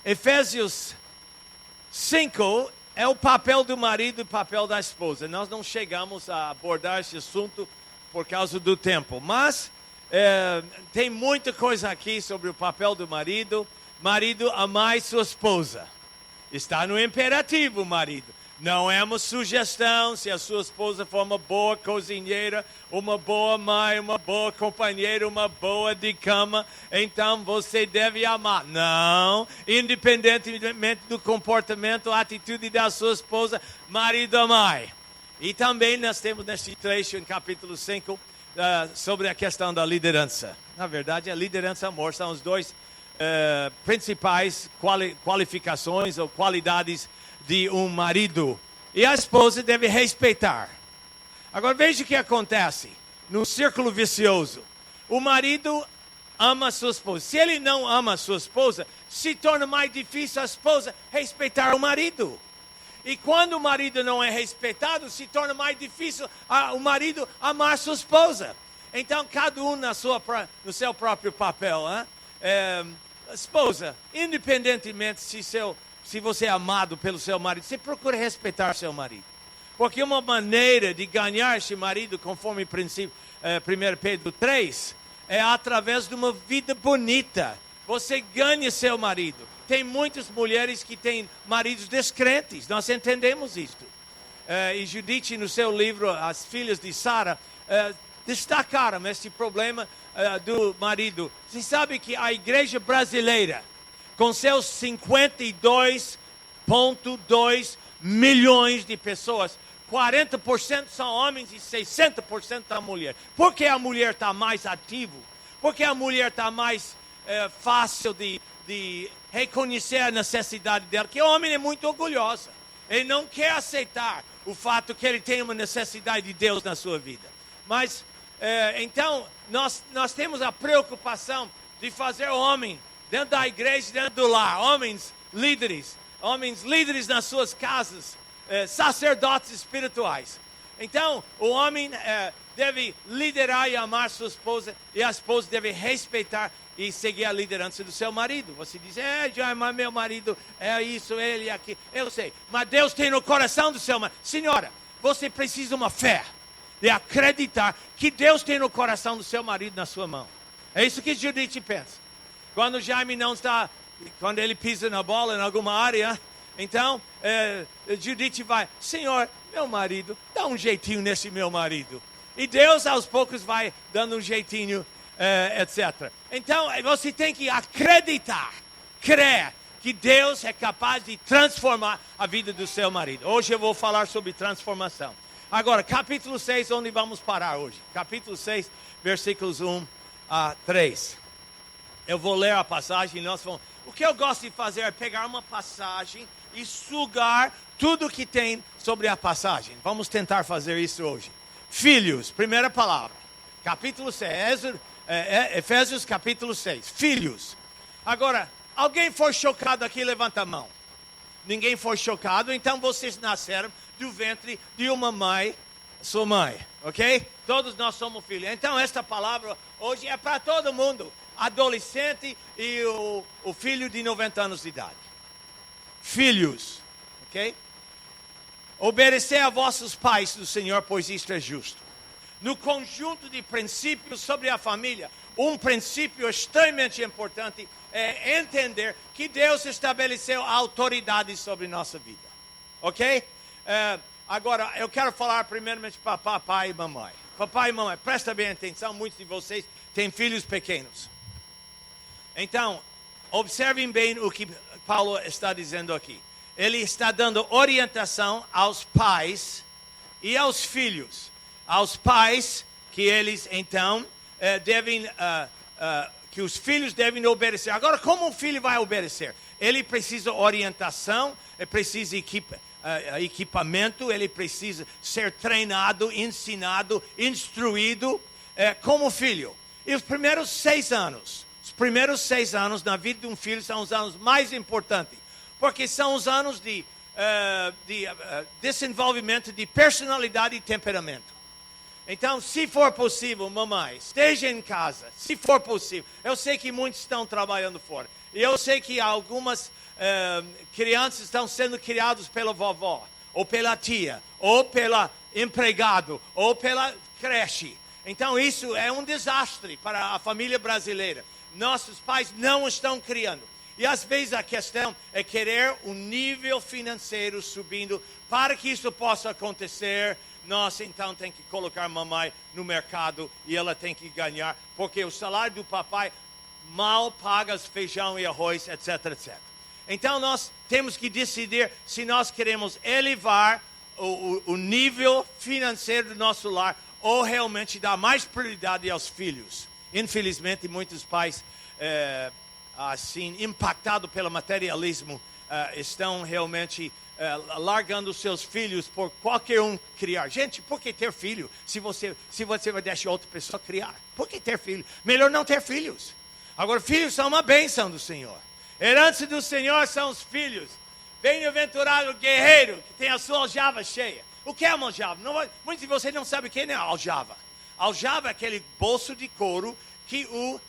Efésios 5 é o papel do marido e o papel da esposa. Nós não chegamos a abordar esse assunto por causa do tempo, mas tem muita coisa aqui sobre o papel do marido. Marido, amai sua esposa. Está no imperativo, marido. Não é uma sugestão. Se a sua esposa for uma boa cozinheira, uma boa mãe, uma boa companheira, uma boa de cama, então você deve amar. Não, independentemente do comportamento, a atitude da sua esposa, marido, amai. E também nós temos neste trecho, em capítulo 5, sobre a questão da liderança. Na verdade, a liderança e amor são os dois principais qualificações ou qualidades de um marido. E a esposa deve respeitar. Agora veja o que acontece no círculo vicioso. O marido ama a sua esposa. Se ele não ama a sua esposa, se torna mais difícil a esposa respeitar o marido. E quando o marido não é respeitado, se torna mais difícil o marido amar a sua esposa. Então cada um no seu próprio papel. Esposa, independentemente se você é amado pelo seu marido, você procura respeitar seu marido. Porque uma maneira de ganhar esse marido, conforme o princípio 1 Pedro 3, é através de uma vida bonita. Você ganha seu marido. Tem muitas mulheres que têm maridos descrentes, nós entendemos isto. E Judite, no seu livro, As Filhas de Sara, destacaram esse problema do marido. Você sabe que a igreja brasileira, com seus 52,2 milhões de pessoas, 40% são homens e 60% da mulher. Por que a mulher está mais ativa? Porque a mulher está mais fácil de reconhecer a necessidade dela? Porque o homem é muito orgulhoso. Ele não quer aceitar o fato que ele tem uma necessidade de Deus na sua vida. Mas, então, nós temos a preocupação de fazer o homem dentro da igreja, dentro do lar, homens líderes nas suas casas, sacerdotes espirituais. Então, o homem deve liderar e amar sua esposa, e a esposa deve respeitar e seguir a liderança do seu marido. Você diz, mas meu marido é isso, ele é aquilo. Eu sei, mas Deus tem no coração do seu marido. Senhora, você precisa de uma fé, de acreditar que Deus tem no coração do seu marido na sua mão. É isso que Judite pensa. Quando Jaime não está, quando ele pisa na bola em alguma área, então Judite vai, Senhor, meu marido, dá um jeitinho nesse meu marido. E Deus aos poucos vai dando um jeitinho, etc. Então você tem que acreditar, crer que Deus é capaz de transformar a vida do seu marido. Hoje eu vou falar sobre transformação. Agora, capítulo 6, onde vamos parar hoje? Capítulo 6, versículos 1 a 3. Eu vou ler a passagem e nós vamos... O que eu gosto de fazer é pegar uma passagem e sugar tudo que tem sobre a passagem. Vamos tentar fazer isso hoje. Filhos, primeira palavra. Capítulo 6, Efésios capítulo 6. Filhos. Agora, alguém foi chocado aqui? Levanta a mão. Ninguém foi chocado, então vocês nasceram do ventre de uma mãe, sua mãe, ok? Todos nós somos filhos. Então esta palavra hoje é para todo mundo. Adolescente e o filho de 90 anos de idade. Filhos, ok? Obedecer a vossos pais do Senhor, pois isto é justo. No conjunto de princípios sobre a família, um princípio extremamente importante é entender que Deus estabeleceu autoridade sobre nossa vida, ok? Agora, eu quero falar primeiramente para papai e mamãe. Papai e mamãe, presta bem atenção, muitos de vocês têm filhos pequenos. Então, observem bem o que Paulo está dizendo aqui. Ele está dando orientação aos pais e aos filhos. Aos pais, que eles então que os filhos devem obedecer. Agora, como o filho vai obedecer? Ele precisa orientação, ele precisa equipamento, ele precisa ser treinado, ensinado, instruído como filho. E os primeiros 6 anos na vida de um filho são os anos mais importantes, porque são os anos de desenvolvimento de personalidade e temperamento. Então, se for possível, mamãe, esteja em casa, se for possível. Eu sei que muitos estão trabalhando fora. E eu sei que algumas crianças estão sendo criados pela vovó, ou pela tia, ou pela empregado, ou pela creche. Então isso é um desastre para a família brasileira. Nossos pais não estão criando. E às vezes a questão é querer um nível financeiro subindo. Para que isso possa acontecer, nós então tem que colocar mamãe no mercado e ela tem que ganhar, porque o salário do papai mal paga feijão e arroz, etc, etc. Então nós temos que decidir se nós queremos elevar o nível financeiro do nosso lar ou realmente dar mais prioridade aos filhos. Infelizmente, muitos pais, assim, impactados pelo materialismo, estão realmente largando seus filhos por qualquer um criar. Gente, por que ter filho se você vai deixar outra pessoa criar? Por que ter filho? Melhor não ter filhos. Agora, filhos são uma bênção do Senhor. Herança do Senhor são os filhos. Bem-aventurado o guerreiro que tem a sua aljava cheia. O que é uma aljava? Muitos de vocês não sabem o que é aljava. Aljava é aquele bolso de couro que o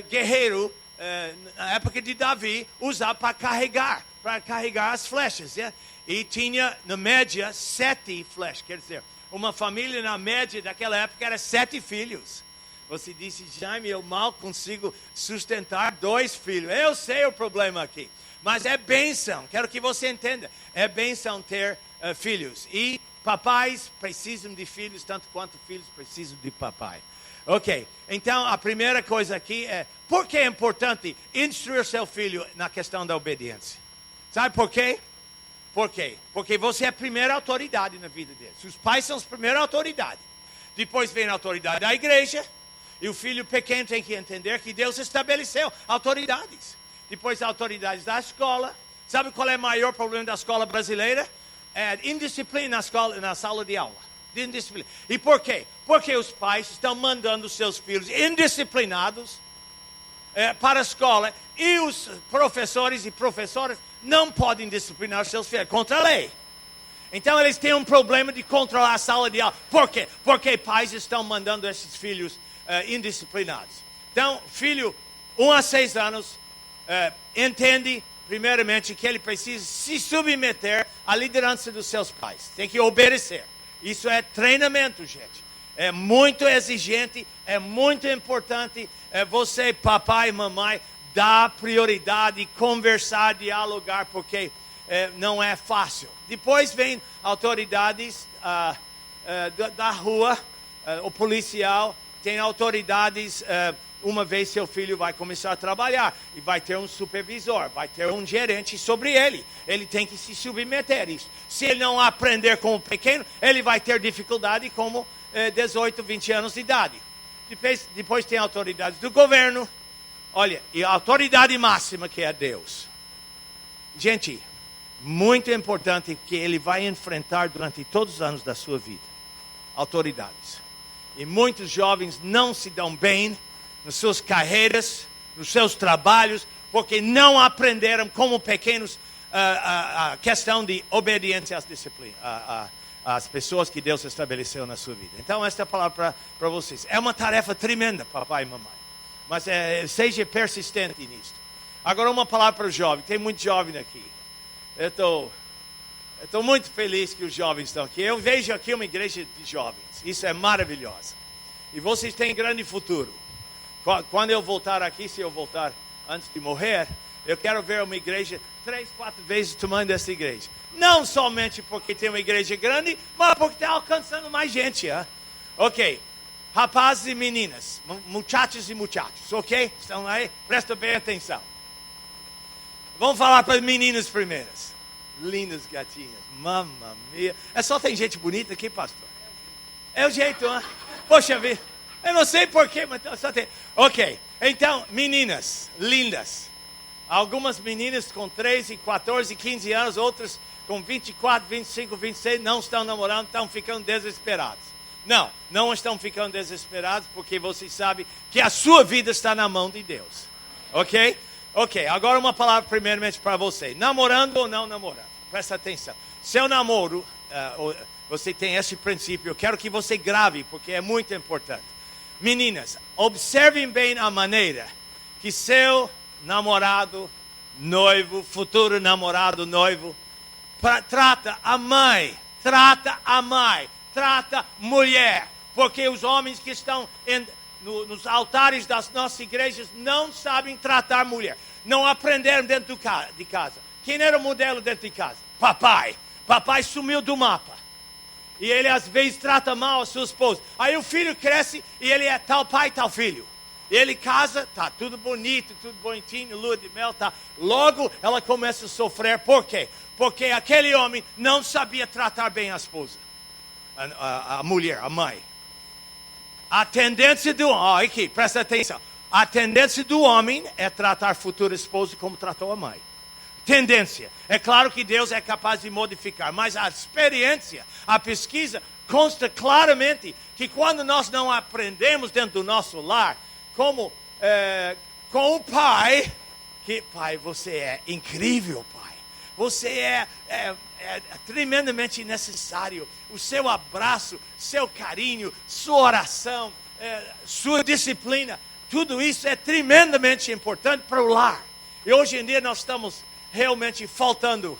guerreiro, na época de Davi, usava para carregar as flechas. E tinha, na média, 7 flechas. Quer dizer, uma família, na média daquela época, era 7 filhos. Você disse, Jaime, eu mal consigo sustentar 2 filhos. Eu sei o problema aqui. Mas é bênção, quero que você entenda. É bênção ter filhos. E papais precisam de filhos, tanto quanto filhos precisam de papai. Ok, então a primeira coisa aqui é, por que é importante instruir seu filho na questão da obediência? Sabe por quê? Por quê? Porque você é a primeira autoridade na vida deles. Os pais são as primeiras autoridades. Depois vem a autoridade da igreja. E o filho pequeno tem que entender que Deus estabeleceu autoridades. Depois autoridades da escola. Sabe qual é o maior problema da escola brasileira? É indisciplina na sala de aula. Indisciplina. E por quê? Porque os pais estão mandando seus filhos indisciplinados para a escola. E os professores e professoras não podem disciplinar seus filhos. Contra a lei. Então eles têm um problema de controlar a sala de aula. Por quê? Porque pais estão mandando esses filhos indisciplinados. Então, filho, 1 a 6 anos, entende, primeiramente, que ele precisa se submeter à liderança dos seus pais. Tem que obedecer. Isso é treinamento, gente. É muito exigente, é muito importante. Você, papai e mamãe, dar prioridade, conversar, dialogar, porque não é fácil. Depois vem autoridades da rua, o policial. Tem autoridades, uma vez seu filho vai começar a trabalhar, e vai ter um supervisor, vai ter um gerente sobre ele. Ele tem que se submeter a isso. Se ele não aprender como pequeno, ele vai ter dificuldade como 18, 20 anos de idade. Depois tem autoridades do governo. Olha, e a autoridade máxima que é Deus. Gente, muito importante que ele vai enfrentar durante todos os anos da sua vida. Autoridades. E muitos jovens não se dão bem nas suas carreiras, nos seus trabalhos, porque não aprenderam como pequenos a questão de obediência às disciplinas, às pessoas que Deus estabeleceu na sua vida. Então, esta é a palavra para vocês. É uma tarefa tremenda, papai e mamãe. Mas seja persistente nisso. Agora, uma palavra para o jovem. Tem muito jovem aqui. Eu estou muito feliz que os jovens estão aqui. Eu vejo aqui uma igreja de jovens. Isso é maravilhoso. E vocês têm grande futuro. Quando eu voltar aqui, se eu voltar antes de morrer, eu quero ver uma igreja 3, 4 vezes o tamanho dessa igreja. Não somente porque tem uma igreja grande, mas porque está alcançando mais gente. Ok. Rapazes e meninas. Muchachos e muchachos. Ok? Estão aí? Presta bem atenção. Vamos falar para as meninas primeiras. Lindas gatinhas. Mamma mia. Só tem gente bonita aqui, pastor? É o jeito, hein? Poxa vida. Eu não sei porquê, mas só tem. Ok. Então, meninas lindas. Algumas meninas com 13, 14, 15 anos. Outras com 24, 25, 26. Não estão namorando, estão ficando desesperados. Não estão ficando desesperados. Porque vocês sabem que a sua vida está na mão de Deus. Ok? Ok. Agora uma palavra primeiramente para você. Namorando ou não namorando? Presta atenção. Seu namoro, você tem esse princípio. Eu quero que você grave, porque é muito importante. Meninas, observem bem a maneira que seu namorado noivo, futuro namorado, noivo, trata a mãe, trata mulher, porque os homens que estão nos altares das nossas igrejas não sabem tratar mulher, não aprenderam dentro de casa. Quem era o modelo dentro de casa? Papai sumiu do mapa. E ele às vezes trata mal a sua esposa. Aí o filho cresce e ele é tal pai, tal filho. Ele casa, tá tudo bonito, tudo bonitinho, lua de mel, tá. Logo ela começa a sofrer. Por quê? Porque aquele homem não sabia tratar bem a esposa. A mulher, a mãe. A tendência do homem, aqui, presta atenção. A tendência do homem é tratar a futura esposa como tratou a mãe. Tendência. É claro que Deus é capaz de modificar, mas a experiência, a pesquisa consta claramente que quando nós não aprendemos dentro do nosso lar, como com o pai, que pai, você é incrível, pai. Você é tremendamente necessário. O seu abraço, seu carinho, sua oração, sua disciplina, tudo isso é tremendamente importante para o lar. E hoje em dia nós estamos realmente faltando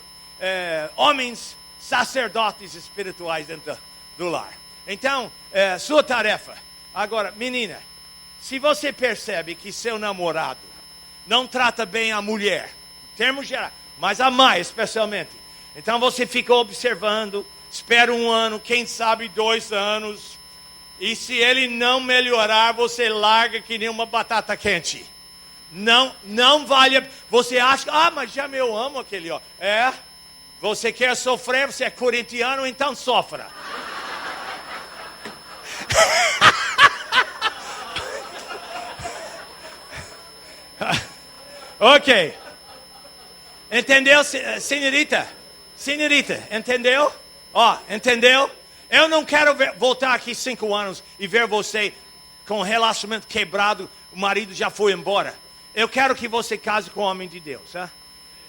homens sacerdotes espirituais dentro do lar. Então, sua tarefa. Agora, menina, se você percebe que seu namorado não trata bem a mulher, em termos gerais, mas a mãe especialmente, então você fica observando, espera 1 ano, quem sabe 2 anos, e se ele não melhorar, você larga que nem uma batata quente. Não vale. Você acha, mas já eu amo aquele, ó. Você quer sofrer, você é corintiano, então sofra. Ok. Entendeu, senhorita? Senhorita, entendeu? Entendeu? Eu não quero voltar aqui 5 anos e ver você com um relacionamento quebrado, o marido já foi embora. Eu quero que você case com o homem de Deus.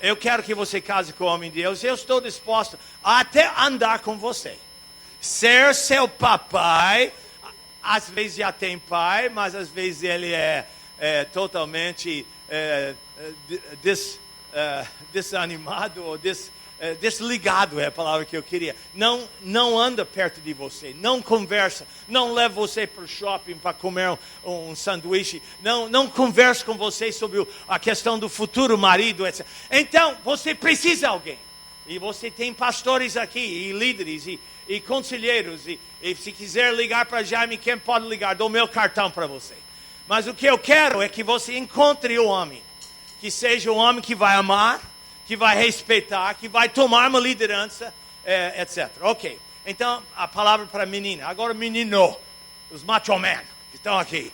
Eu quero que você case com o homem de Deus. Eu estou disposto a até andar com você. Ser seu papai. Às vezes já tem pai, mas às vezes ele é totalmente desanimado ou desligado, é a palavra que eu queria. Não anda perto de você, não conversa, não leva você para o shopping para comer um sanduíche, não conversa com você sobre a questão do futuro marido, etc. Então, você precisa de alguém. E você tem pastores aqui, e líderes, e conselheiros, e se quiser ligar para Jaime, quem pode ligar? Dou meu cartão para você. Mas o que eu quero é que você encontre o homem, que seja um homem que vai amar, que vai respeitar, que vai tomar uma liderança, etc. Ok, então a palavra para a menina. Agora menino, os macho men que estão aqui.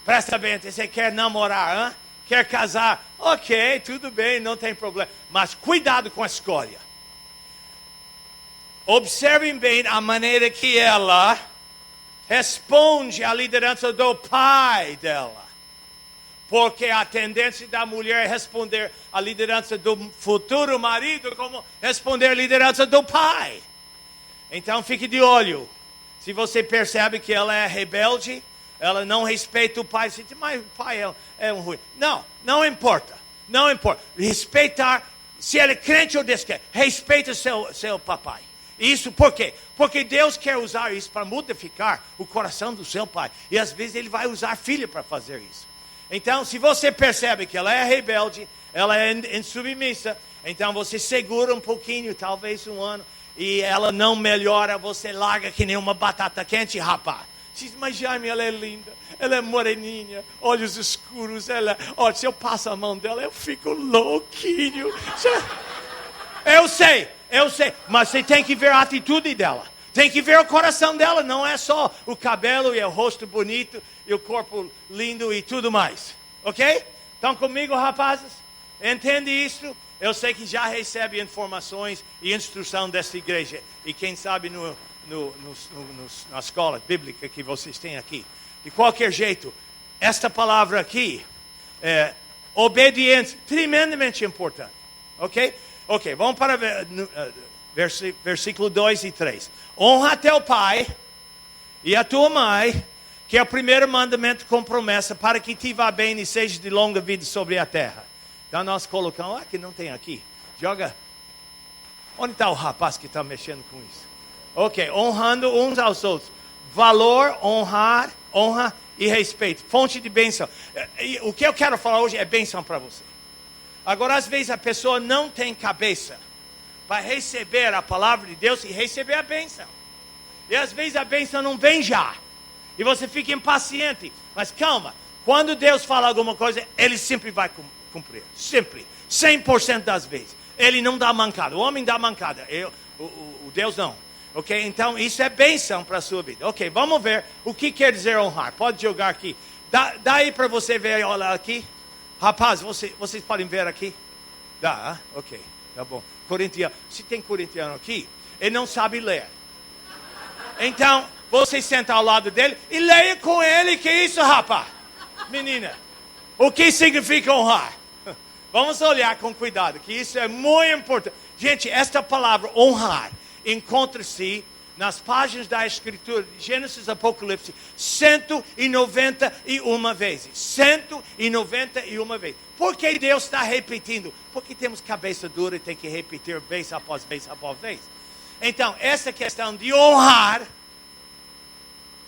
Presta bem, você quer namorar, quer casar? Ok, tudo bem, não tem problema. Mas cuidado com a escolha. Observem bem a maneira que ela responde à liderança do pai dela. Porque a tendência da mulher é responder à liderança do futuro marido como responder à liderança do pai. Então fique de olho. Se você percebe que ela é rebelde, ela não respeita o pai, você diz, mas o pai é um ruim. Não importa. Não importa. Respeitar, se ele é crente ou descrente, respeita seu papai. Isso por quê? Porque Deus quer usar isso para modificar o coração do seu pai. E às vezes ele vai usar filho para fazer isso. Então, se você percebe que ela é rebelde, ela é insubmissa, então você segura um pouquinho, talvez 1 ano, e ela não melhora, você larga que nem uma batata quente, rapaz. Diz, mas Jaime, ela é linda, ela é moreninha, olhos escuros, se eu passo a mão dela, eu fico louquinho. Eu sei, mas você tem que ver a atitude dela. Tem que ver o coração dela, não é só o cabelo e o rosto bonito e o corpo lindo e tudo mais. Ok? Estão comigo, rapazes? Entende isso? Eu sei que já recebe informações e instrução dessa igreja. E quem sabe na escola bíblica que vocês têm aqui. De qualquer jeito, esta palavra aqui é obediência, tremendamente importante. Ok? Ok, vamos para versículo 2 e 3. Honra teu pai e a tua mãe, que é o primeiro mandamento com promessa, para que te vá bem e seja de longa vida sobre a terra. Então nós colocamos, que não tem aqui. Joga. Onde está o rapaz que está mexendo com isso? Ok, honrando uns aos outros. Valor, honra e respeito. Fonte de bênção. O que eu quero falar hoje é bênção para você. Agora, às vezes a pessoa não tem cabeça para receber a palavra de Deus e receber a bênção. E às vezes a bênção não vem já. E você fica impaciente. Mas calma, quando Deus fala alguma coisa, Ele sempre vai cumprir. Sempre. 100% das vezes. Ele não dá mancada. O homem dá mancada. O Deus não. Ok? Então isso é bênção para a sua vida. Ok, vamos ver o que quer dizer honrar. Pode jogar aqui. Dá aí para você ver, olha aqui. Rapaz, vocês podem ver aqui? Dá, ok, tá bom. Corintiano, se tem corintiano aqui, ele não sabe ler. Então, você senta ao lado dele e leia com ele. Que isso, rapaz? Menina, o que significa honrar? Vamos olhar com cuidado, que isso é muito importante. Gente, esta palavra honrar encontra-se nas páginas da Escritura, de Gênesis, Apocalipse, 191 vezes. 191 vezes. Por que Deus está repetindo? Porque temos cabeça dura e tem que repetir vez após vez após vez. Então, essa questão de honrar,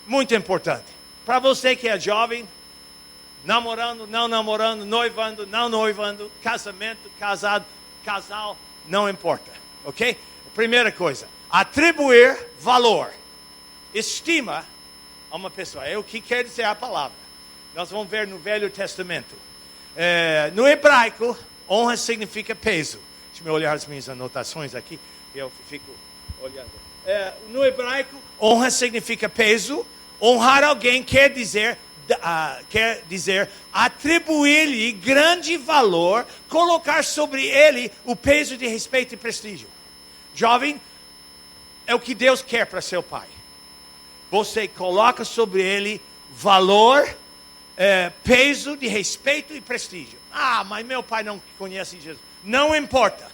muito importante. Para você que é jovem, namorando, não namorando, noivando, não noivando, casamento, casado, casal, não importa. Ok? Primeira coisa, atribuir valor, estima a uma pessoa. É o que quer dizer a palavra. Nós vamos ver no Velho Testamento. No hebraico, honra significa peso. Deixa eu olhar as minhas anotações aqui. Eu fico olhando. No hebraico, honra significa peso. Honrar alguém quer dizer atribuir-lhe grande valor, colocar sobre ele o peso de respeito e prestígio. Jovem, é o que Deus quer para seu pai. Você coloca sobre ele valor, peso de respeito e prestígio. Mas meu pai não conhece Jesus. Não importa.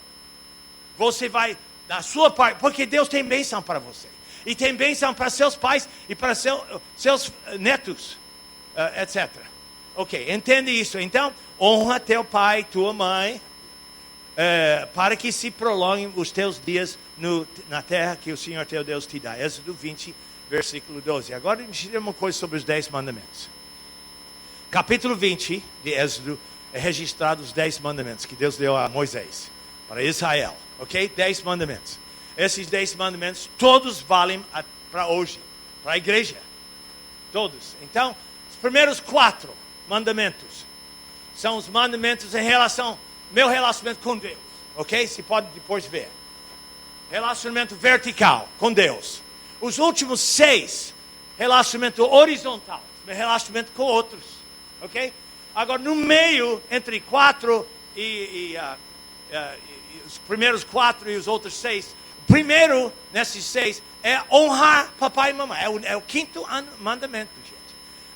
Você vai, da sua parte, porque Deus tem bênção para você. E tem bênção para seus pais e para seus netos, etc. Ok, entende isso. Então, honra teu pai, tua mãe, para que se prolonguem os teus dias na terra que o Senhor teu Deus te dá. Êxodo 20, versículo 12. Agora, me diga uma coisa sobre os 10 mandamentos. Capítulo 20 de Êxodo é registrado os 10 mandamentos que Deus deu a Moisés, para Israel. Ok? 10 mandamentos. Esses 10 mandamentos, todos valem para hoje, para a igreja. Todos. Então, os primeiros 4 mandamentos são os mandamentos em relação ao meu relacionamento com Deus. Ok? Você pode depois ver. Relacionamento vertical com Deus. Os últimos 6, relacionamento horizontal. Meu relacionamento com outros. Ok? Agora, no meio, entre 4 e os primeiros 4 e os outros 6, o primeiro nesses 6 é honrar papai e mamãe. É o 5º mandamento, gente.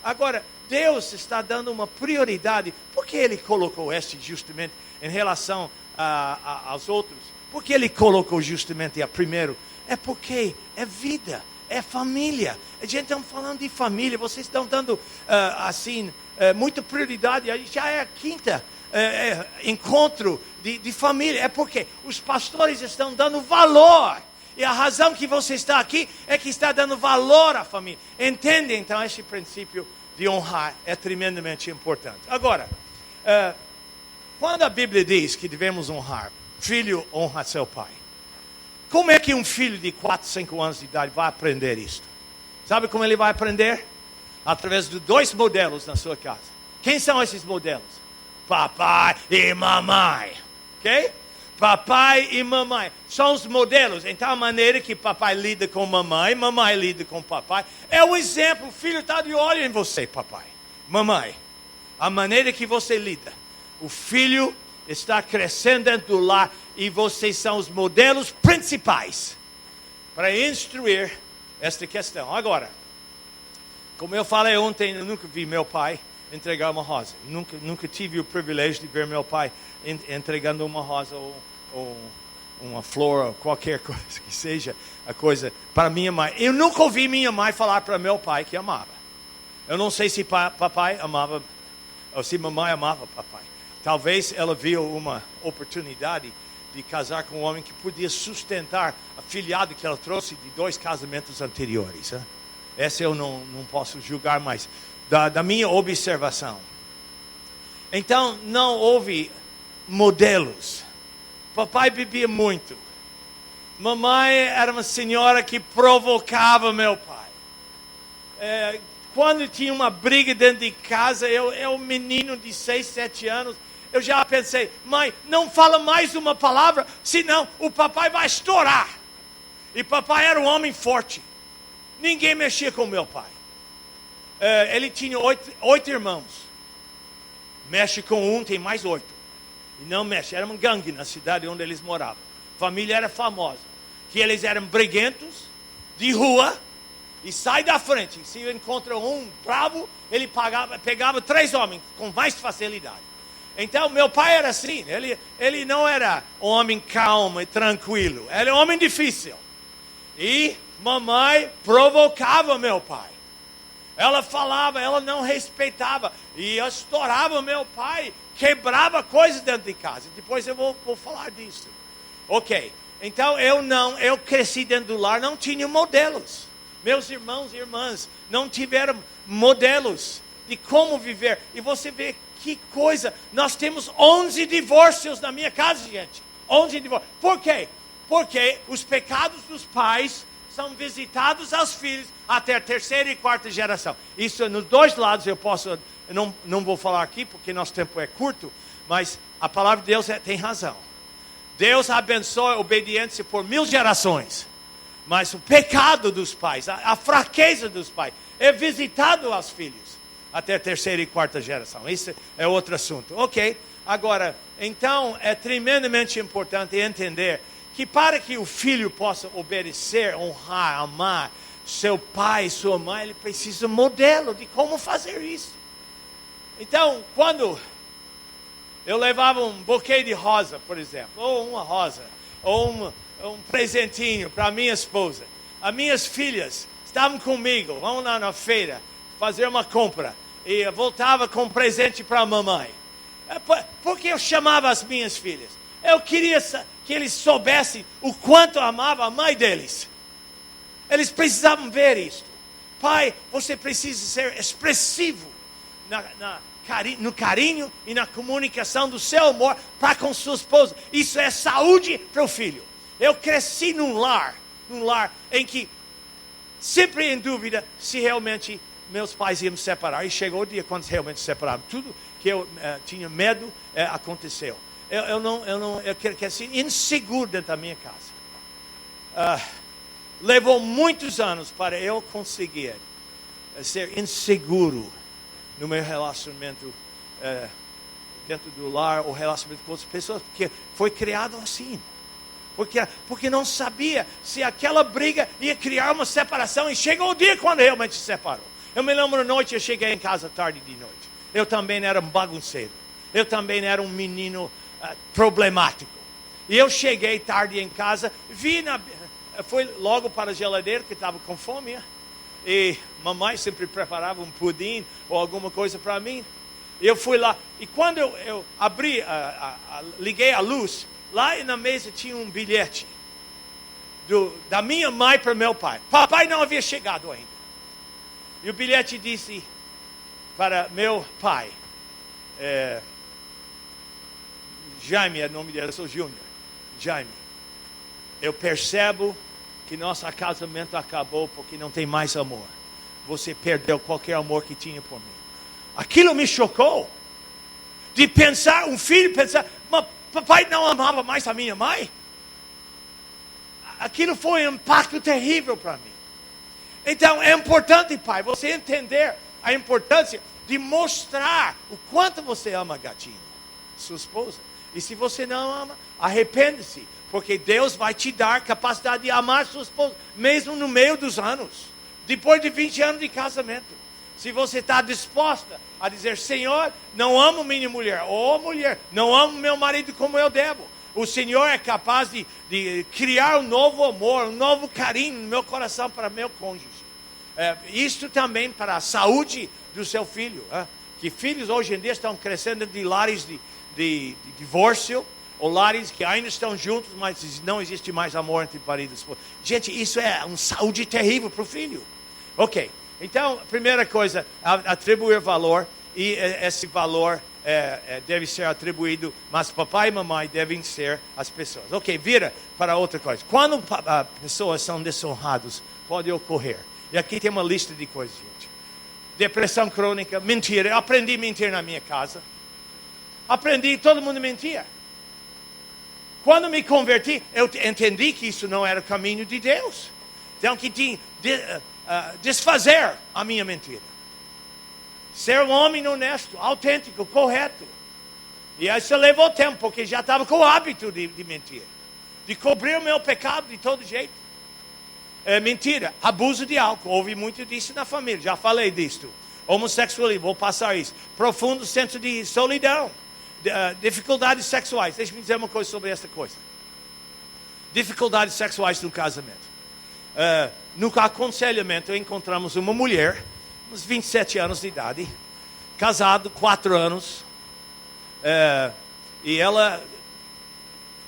Agora, Deus está dando uma prioridade. Por que Ele colocou este justamente em relação aos outros? Por que Ele colocou justamente a primeiro? É porque é vida, é família. A gente está falando de família. Vocês estão dando, muita prioridade. Aí já é a 5ª encontro de família. É porque os pastores estão dando valor. E a razão que você está aqui é que está dando valor à família. Entende? Então, esse princípio de honrar é tremendamente importante. Agora, quando a Bíblia diz que devemos honrar, filho honra seu pai. Como é que um filho de 4, 5 anos de idade vai aprender isso? Sabe como ele vai aprender? Através de 2 modelos na sua casa. Quem são esses modelos? Papai e mamãe. Ok? Papai e mamãe são os modelos. Então, a maneira que papai lida com mamãe, mamãe lida com papai, é o exemplo. O filho está de olho em você, papai. Mamãe, a maneira que você lida. O filho está crescendo dentro do lar e vocês são os modelos principais para instruir esta questão. Agora, como eu falei ontem, eu nunca vi meu pai entregar uma rosa. Nunca tive o privilégio de ver meu pai entregando uma rosa ou uma flor, ou qualquer coisa que seja a coisa para minha mãe. Eu nunca ouvi minha mãe falar para meu pai que amava. Eu não sei se papai amava ou se mamãe amava papai. talvez ela viu uma oportunidade de casar com um homem que podia sustentar a filhada que ela trouxe de 2 casamentos anteriores. Essa eu não posso julgar mais. Da minha observação. Então, não houve modelos. Papai bebia muito. Mamãe era uma senhora que provocava meu pai. Quando tinha uma briga dentro de casa, eu menino de 6, 7 anos, eu já pensei, mãe, não fala mais uma palavra, senão o papai vai estourar. E papai era um homem forte. Ninguém mexia com meu pai. Ele tinha 8 irmãos. Mexe com um, tem mais 8. E não mexe. Era um gangue na cidade onde eles moravam. A família era famosa. Que eles eram briguentos, de rua, e sai da frente. Se encontra um bravo, ele pegava 3 homens com mais facilidade. Então, meu pai era assim. Ele não era um homem calmo e tranquilo. Ele era um homem difícil. E mamãe provocava meu pai. Ela falava, ela não respeitava. E eu estourava meu pai, quebrava coisas dentro de casa. Depois eu vou falar disso. Ok. Então eu cresci dentro do lar, não tinha modelos. Meus irmãos e irmãs não tiveram modelos de como viver. E você vê que coisa. Nós temos 11 divórcios na minha casa, gente. 11 divórcios. Por quê? Porque os pecados dos pais são visitados aos filhos até a 3ª e 4ª geração. Isso nos 2 lados eu não vou falar aqui porque nosso tempo é curto, mas a palavra de Deus tem razão. Deus abençoa a obediência por 1000 gerações, mas o pecado dos pais, a fraqueza dos pais, é visitado aos filhos até a 3ª e 4ª geração. Isso é outro assunto. Ok, agora, então é tremendamente importante entender que para que o filho possa obedecer, honrar, amar seu pai, sua mãe, ele precisa de um modelo de como fazer isso. Então, quando eu levava um buquê de rosa, por exemplo, ou uma rosa, ou um presentinho para minha esposa, as minhas filhas estavam comigo, vamos lá na feira, fazer uma compra, e eu voltava com um presente para a mamãe. Por que eu chamava as minhas filhas? Eu queria que eles soubessem o quanto eu amava a mãe deles. Eles precisavam ver isso. Pai, você precisa ser expressivo no carinho e na comunicação do seu amor para com sua esposa. Isso é saúde para o filho. Eu cresci num lar em que, sempre em dúvida, se realmente meus pais iam se separar. E chegou o dia quando realmente se separaram. Tudo que eu tinha medo aconteceu. Eu cresci inseguro dentro da minha casa. Levou muitos anos para eu conseguir ser inseguro no meu relacionamento dentro do lar, o relacionamento com outras pessoas, porque foi criado assim. Porque não sabia se aquela briga ia criar uma separação, e chegou o dia quando realmente se separou. Eu me lembro, à noite, eu cheguei em casa tarde de noite. Eu também era um bagunceiro. Eu também era um menino problemático. E eu cheguei tarde em casa, fui logo para a geladeira, que estava com fome. E mamãe sempre preparava um pudim ou alguma coisa para mim. Eu fui lá, e quando eu abri, liguei a luz, lá na mesa tinha um bilhete da minha mãe para meu pai. Papai não havia chegado ainda. E o bilhete disse para meu pai, Jaime é o nome dele, eu sou Júnior. Jaime, eu percebo que nosso casamento acabou porque não tem mais amor. Você perdeu qualquer amor que tinha por mim. Aquilo me chocou. De pensar, um filho pensar, mas papai não amava mais a minha mãe? Aquilo foi um impacto terrível para mim. Então é importante, pai, você entender a importância de mostrar o quanto você ama a gatinha, sua esposa. E se você não ama, arrepende-se. Porque Deus vai te dar capacidade de amar sua esposa, mesmo no meio dos anos. Depois de 20 anos de casamento. Se você está disposta a dizer, Senhor, não amo minha mulher. Ou mulher, não amo meu marido como eu devo. O Senhor é capaz de criar um novo amor, um novo carinho no meu coração para meu cônjuge. Isto também para a saúde do seu filho. Que filhos hoje em dia estão crescendo de lares de divórcio, ou lares que ainda estão juntos, mas não existe mais amor entre marido e esposa. Gente, isso é uma saúde terrível para o filho. Ok, então, primeira coisa, atribuir valor, e esse valor deve ser atribuído, mas papai e mamãe devem ser as pessoas. Ok, vira para outra coisa. Quando pessoas são desonradas, pode ocorrer. E aqui tem uma lista de coisas, gente. Depressão crônica, mentira. Eu aprendi a mentir na minha casa. Aprendi, todo mundo mentia. Quando me converti, eu entendi que isso não era o caminho de Deus. Então, que tinha desfazer a minha mentira. Ser um homem honesto, autêntico, correto. E isso levou tempo, porque já estava com o hábito de mentir. De cobrir o meu pecado de todo jeito. Mentira, abuso de álcool. Houve muito disso na família, já falei disso. Homossexualismo, vou passar isso. Profundo senso de solidão. Dificuldades sexuais. Deixa eu dizer uma coisa sobre essa coisa. Dificuldades sexuais no casamento. No aconselhamento encontramos uma mulher, uns 27 anos de idade, casado 4 anos, e ela,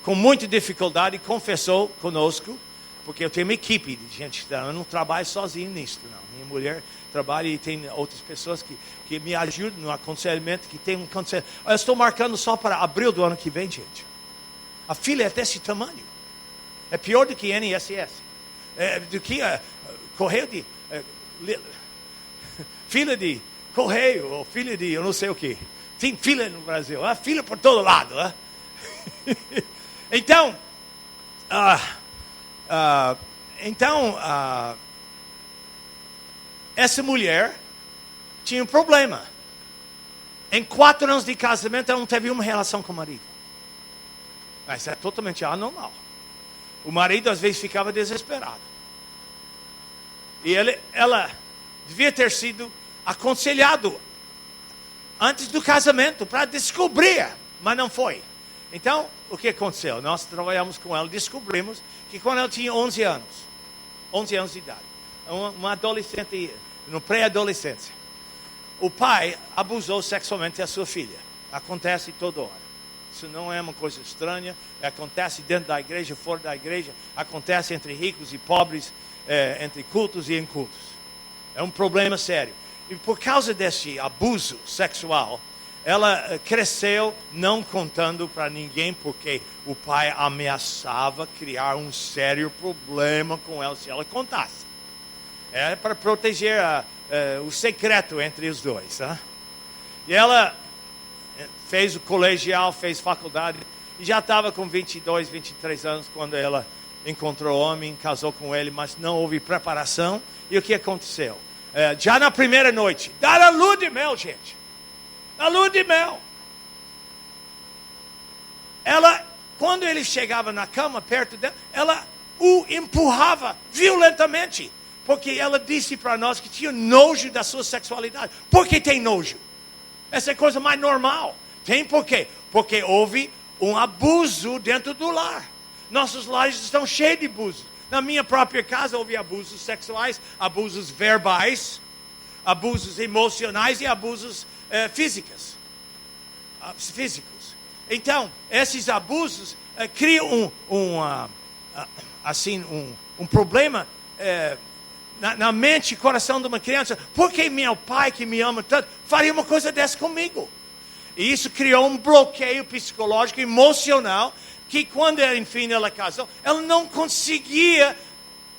com muita dificuldade, confessou conosco, porque eu tenho uma equipe de gente, eu não trabalho sozinho nisso, não. Minha mulher trabalha e tem outras pessoas que me ajudam no aconselhamento, que tem um conselho. Eu estou marcando só para abril do ano que vem, gente. A fila é desse tamanho. É pior do que INSS. Do que correio de... fila de correio, ou fila de eu não sei o que. Tem fila no Brasil, fila por todo lado. Então, essa mulher tinha um problema. Em 4 anos de casamento, ela não teve uma relação com o marido. Isso é totalmente anormal. O marido, às vezes, ficava desesperado. E ela devia ter sido aconselhado antes do casamento para descobrir, mas não foi. Então, o que aconteceu? Nós trabalhamos com ela, descobrimos que quando ela tinha 11 anos de idade, uma adolescente, no pré-adolescência, o pai abusou sexualmente da sua filha. Acontece toda hora. Isso não é uma coisa estranha, acontece dentro da igreja, fora da igreja, acontece entre ricos e pobres, entre cultos e incultos. É um problema sério. E por causa desse abuso sexual, ela cresceu não contando para ninguém, porque o pai ameaçava criar um sério problema com ela se ela contasse. É para proteger o secreto entre os dois. E ela fez o colegial, fez faculdade, e já estava com 22, 23 anos quando ela encontrou o homem, casou com ele, mas não houve preparação. E o que aconteceu? Já na primeira noite, dar a lua de mel, gente. A lua de mel. Ela, quando ele chegava na cama perto dela, ela o empurrava violentamente. Porque ela disse para nós que tinha nojo da sua sexualidade. Por que tem nojo? Essa é a coisa mais normal. Tem por quê? Porque houve um abuso dentro do lar. Nossos lares estão cheios de abusos. Na minha própria casa houve abusos sexuais, abusos verbais, abusos emocionais e abusos físicos. Então, esses abusos criam um problema na mente e coração de uma criança. Por que meu pai, que me ama tanto, faria uma coisa dessa comigo? E isso criou um bloqueio psicológico, emocional, que quando, enfim, ela casou, ela não conseguia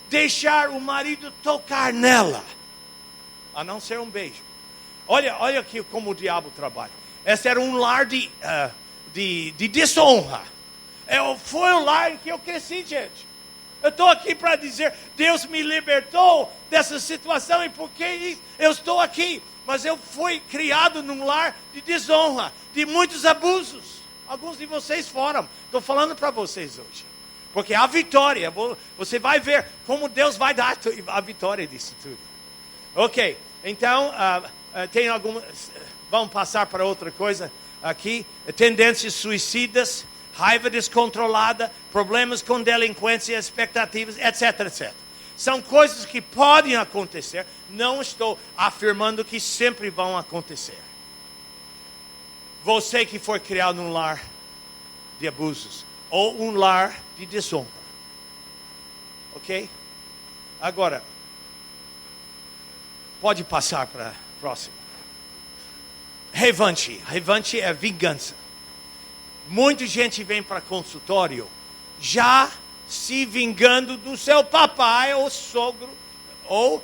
deixar o marido tocar nela, a não ser um beijo. Olha aqui como o diabo trabalha. Esse era um lar de desonra. Foi o lar em que eu cresci, gente. Eu estou aqui para dizer, Deus me libertou dessa situação e por que isso? Eu estou aqui. Mas eu fui criado num lar de desonra, de muitos abusos. Alguns de vocês foram. Estou falando para vocês hoje. Porque a vitória, você vai ver como Deus vai dar a vitória disso tudo. Ok, então, tem algumas... Vamos passar para outra coisa aqui. Tendências suicidas, raiva descontrolada, problemas com delinquência, expectativas, etc, etc. São coisas que podem acontecer. Não estou afirmando que sempre vão acontecer. Você que foi criado num lar de abusos ou um lar de desonra. Ok? Agora, pode passar para a próxima. Revanche. Revanche é vingança. Muita gente vem para consultório já se vingando do seu papai ou sogro, ou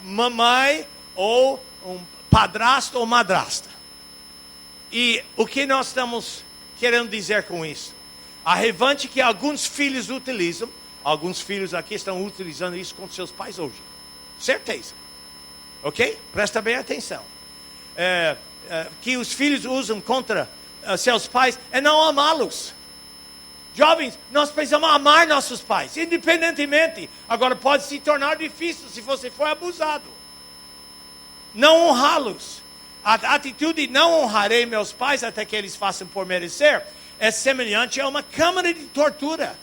mamãe, ou um padrasto ou madrasta. E o que nós estamos querendo dizer com isso? A revanche que alguns filhos utilizam, alguns filhos aqui estão utilizando isso com seus pais hoje. Certeza. Ok? Presta bem atenção. Que os filhos usam contra seus pais é não amá-los. Jovens, nós precisamos amar nossos pais, independentemente. Agora pode se tornar difícil se você for abusado. Não honrá-los. A atitude não honrarei meus pais até que eles façam por merecer é semelhante a uma câmara de tortura.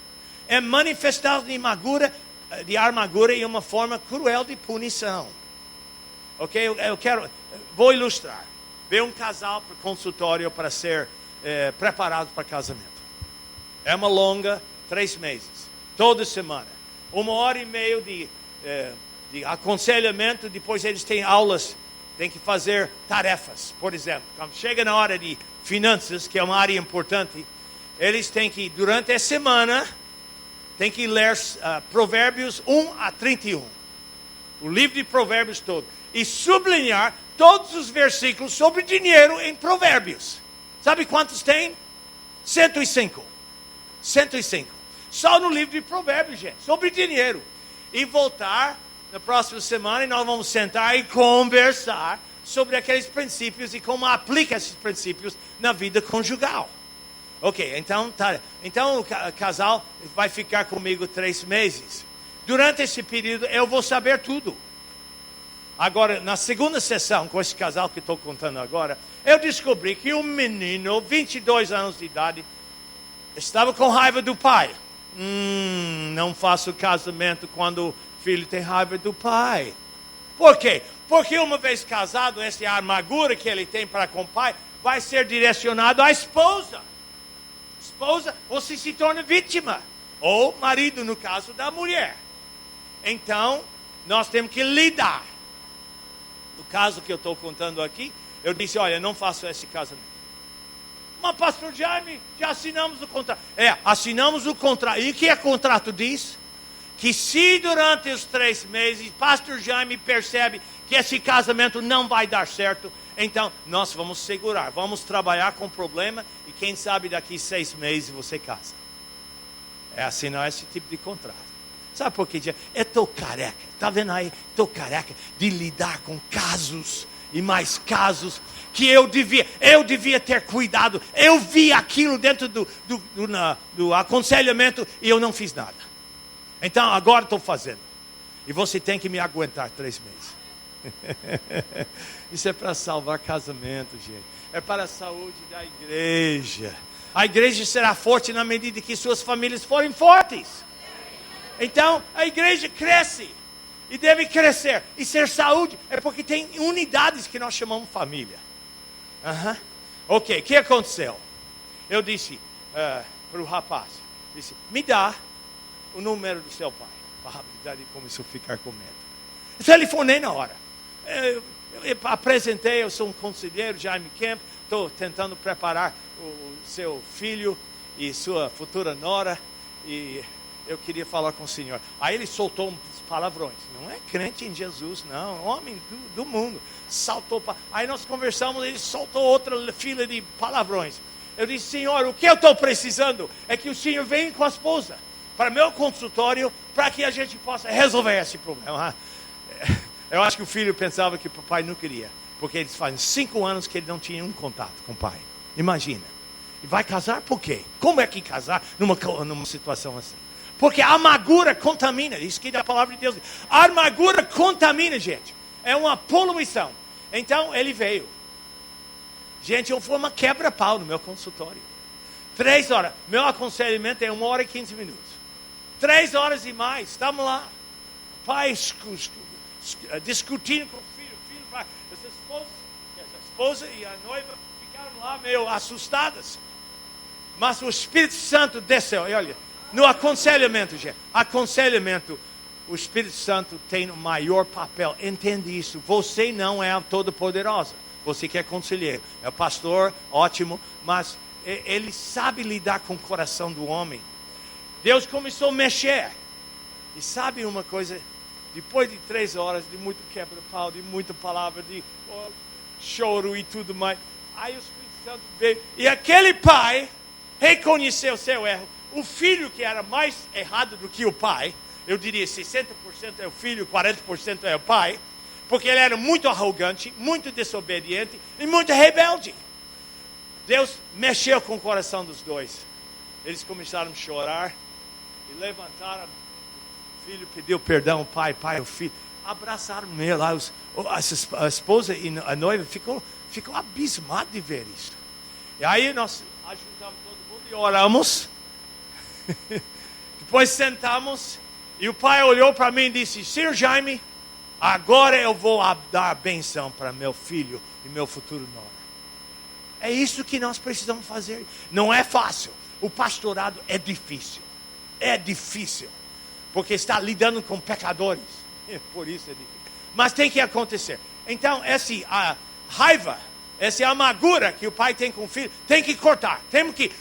É manifestação de amargura e uma forma cruel de punição. Ok? Vou ilustrar. Veio um casal para o consultório para ser preparado para casamento. É uma longa, 3 meses. Toda semana. 1h30 de aconselhamento. Depois eles têm aulas. Tem que fazer tarefas. Por exemplo, quando chega na hora de finanças, que é uma área importante, eles têm que, durante a semana, tem que ler Provérbios 1-31. O livro de Provérbios todo. E sublinhar todos os versículos sobre dinheiro em Provérbios. Sabe quantos tem? 105. 105. Só no livro de Provérbios, gente. Sobre dinheiro. E voltar na próxima semana e nós vamos sentar e conversar sobre aqueles princípios e como aplica esses princípios na vida conjugal. Ok, então o casal vai ficar comigo 3 meses. Durante esse período eu vou saber tudo. Agora, na segunda sessão com esse casal que estou contando agora, eu descobri que um menino, 22 anos de idade, estava com raiva do pai. Não faço casamento quando o filho tem raiva do pai. Por quê? Porque uma vez casado, essa amargura que ele tem para com o pai vai ser direcionado à esposa. Esposa, você se torna vítima. Ou marido, no caso da mulher. Então, nós temos que lidar. No caso que eu estou contando aqui, eu disse, olha, não faço esse casamento. Mas pastor Jaime, já assinamos o contrato. Assinamos o contrato. E o que o contrato diz? Que se durante os 3 meses, pastor Jaime percebe que esse casamento não vai dar certo, então nós vamos segurar, vamos trabalhar com o problema e quem sabe daqui 6 meses você casa. É assinar esse tipo de contrato. Sabe por quê? Eu estou careca, está vendo aí? Estou careca de lidar com casos e mais casos que eu devia ter cuidado. Eu vi aquilo dentro do aconselhamento e eu não fiz nada. Então agora estou fazendo. E você tem que me aguentar 3 meses. Isso é para salvar casamento, gente. É para a saúde da igreja. A igreja será forte na medida que suas famílias forem fortes. Então a igreja cresce. E deve crescer. E ser saúde é porque tem unidades que nós chamamos família. Ok, o que aconteceu? Eu disse para o rapaz, me dá o número do seu pai. Ele começou a ficar com medo. Eu telefonei na hora. Eu apresentei, eu sou um conselheiro, Jaime Kemp, estou tentando preparar o seu filho e sua futura nora, e eu queria falar com o senhor. Aí ele soltou uns palavrões. Não é crente em Jesus, não. Homem do mundo. Saltou. Aí nós conversamos, ele soltou outra fila de palavrões. Eu disse, senhor, o que eu estou precisando é que o senhor venha com a esposa para meu consultório, para que a gente possa resolver esse problema. Eu acho que o filho pensava que o papai não queria, porque eles fazem 5 anos que ele não tinha um contato com o pai. Imagina. E vai casar por quê? Como é que casar numa situação assim? Porque a amargura contamina. Isso que é a palavra de Deus. A amargura contamina, gente. É uma poluição. Então ele veio. Gente, eu fui uma quebra-pau no meu consultório. 3 horas. Meu aconselhamento é 1h15. 3 horas e mais. Estamos lá. Pai discutindo com o filho. O filho vai. Essa esposa e a noiva ficaram ficaram lá meio assustadas. Mas o Espírito Santo desceu. E olha, no aconselhamento, gente. Aconselhamento. O Espírito Santo tem o maior papel. Entende isso. Você não é a todo-poderosa. Você que é conselheiro. É o pastor, ótimo. Mas ele sabe lidar com o coração do homem. Deus começou a mexer. E sabe uma coisa? Depois de 3 horas de muito quebra-pau, de muita palavra, de choro e tudo mais. Aí o Espírito Santo veio. E aquele pai reconheceu seu erro. O filho que era mais errado do que o pai, eu diria 60% é o filho, 40% é o pai, porque ele era muito arrogante, muito desobediente e muito rebelde. Deus mexeu com o coração dos dois. Eles começaram a chorar e levantaram. O filho pediu perdão, o pai, o filho. Abraçaram ele lá. A esposa e a noiva ficou abismada de ver isso. E aí nós ajuntamos todo mundo e oramos. Depois sentamos. E o pai olhou para mim e disse: Sr. Jaime, agora eu vou dar a benção para meu filho e meu futuro nora. É isso que nós precisamos fazer. Não é fácil. O pastorado é difícil. É difícil. Porque está lidando com pecadores. Por isso é difícil. Mas tem que acontecer. Então, essa raiva, essa amargura que o pai tem com o filho, tem que cortar. Temos que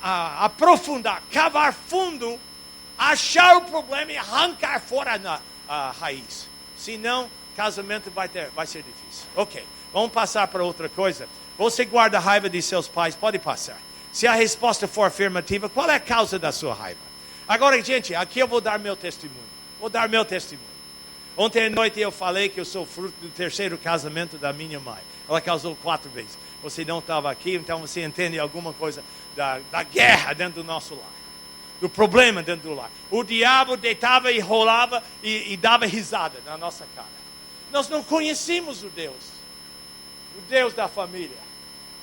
aprofundar, cavar fundo, achar o problema e arrancar fora a raiz. Senão, casamento vai ser difícil. Ok, vamos passar para outra coisa. Você guarda a raiva de seus pais, pode passar. Se a resposta for afirmativa, qual é a causa da sua raiva? Agora, gente, aqui eu vou dar meu testemunho. Ontem à noite eu falei que eu sou fruto do 3º casamento da minha mãe. Ela casou 4 vezes. Você não estava aqui, então você entende alguma coisa da guerra dentro do nosso lar. Do problema dentro do lar. O diabo deitava e rolava e dava risada na nossa cara. Nós não conhecemos o Deus da família.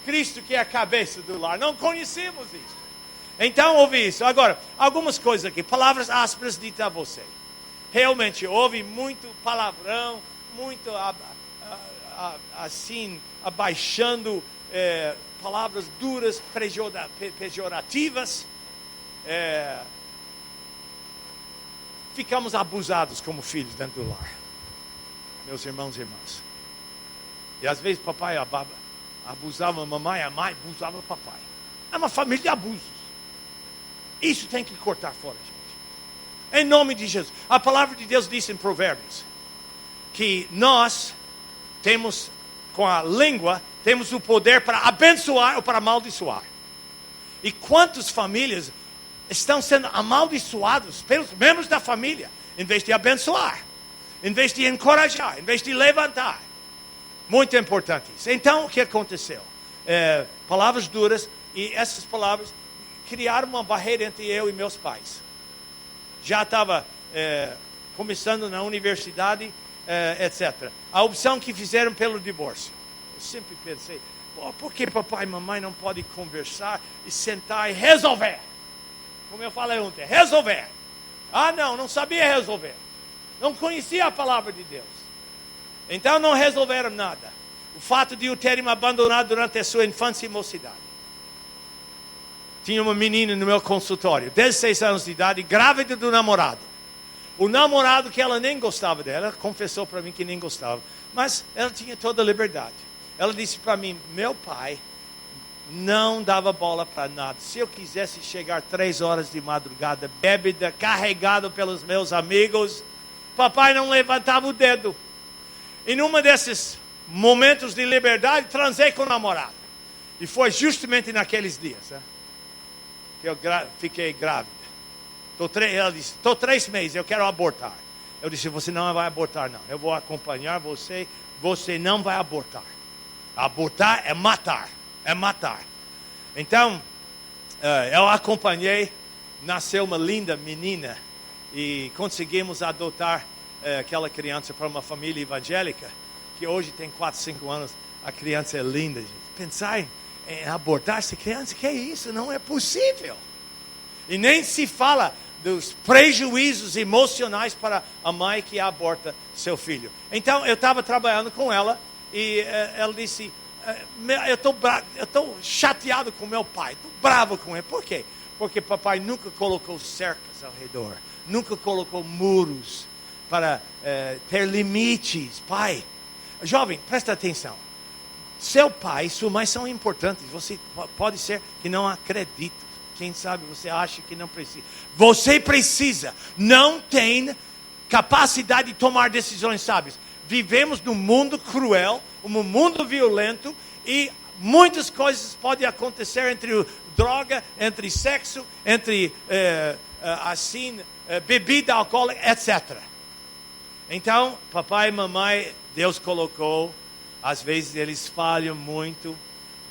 Cristo que é a cabeça do lar. Não conhecemos isso. Então ouvi isso. Agora, algumas coisas aqui. Palavras ásperas ditas a você. Realmente houve muito palavrão, muito assim, abaixando palavras duras, pejorativas. Ficamos abusados como filhos dentro do lar. Meus irmãos e irmãs. E às vezes papai abusava a mamãe, a mãe abusava o papai. É uma família de abusos. Isso tem que cortar fora, gente. Em nome de Jesus. A palavra de Deus diz em Provérbios que nós temos, com a língua, temos o poder para abençoar ou para amaldiçoar. E quantas famílias estão sendo amaldiçoadas pelos membros da família, em vez de abençoar, em vez de encorajar, em vez de levantar. Muito importante isso. Então, o que aconteceu? Palavras duras, e essas palavras criaram uma barreira entre eu e meus pais. Já estava começando na universidade, etc. A opção que fizeram pelo divórcio. Eu sempre pensei, por que papai e mamãe não podem conversar e sentar e resolver? Como eu falei ontem, resolver. Não sabia resolver. Não conhecia a palavra de Deus. Então não resolveram nada. O fato de o terem abandonado durante a sua infância e mocidade. Tinha uma menina no meu consultório, 16 anos de idade, grávida do namorado. O namorado que ela nem gostava dela, ela confessou para mim que nem gostava. Mas ela tinha toda a liberdade. Ela disse para mim, meu pai não dava bola para nada. Se eu quisesse chegar 3 horas de madrugada, bêbada, carregado pelos meus amigos, papai não levantava o dedo. E num desses momentos de liberdade, transei com o namorado. E foi justamente naqueles dias, que eu fiquei grávida. Ela disse, estou 3 meses, eu quero abortar. Eu disse, você não vai abortar não. Eu vou acompanhar você, você não vai abortar. Abortar é matar. Então, eu acompanhei, nasceu uma linda menina e conseguimos adotar aquela criança para uma família evangélica, que hoje tem 4, 5 anos. A criança é linda, gente. Pensar em abortar essa criança, que é isso? Não é possível. E nem se fala dos prejuízos emocionais para a mãe que aborta seu filho. Então, eu estava trabalhando com ela e ela disse, eu estou chateado com meu pai, estou bravo com ele. Por quê? Porque papai nunca colocou cercas ao redor, nunca colocou muros para ter limites. Pai, jovem, presta atenção. Seu pai e sua mãe são importantes. Você pode ser que não acredite. Quem sabe você acha que não precisa. Você precisa. Não tem capacidade de tomar decisões sábias. Vivemos num mundo cruel, um mundo violento, e muitas coisas podem acontecer entre droga, entre sexo, entre bebida alcoólica, etc. Então, papai e mamãe, Deus colocou, às vezes eles falham muito,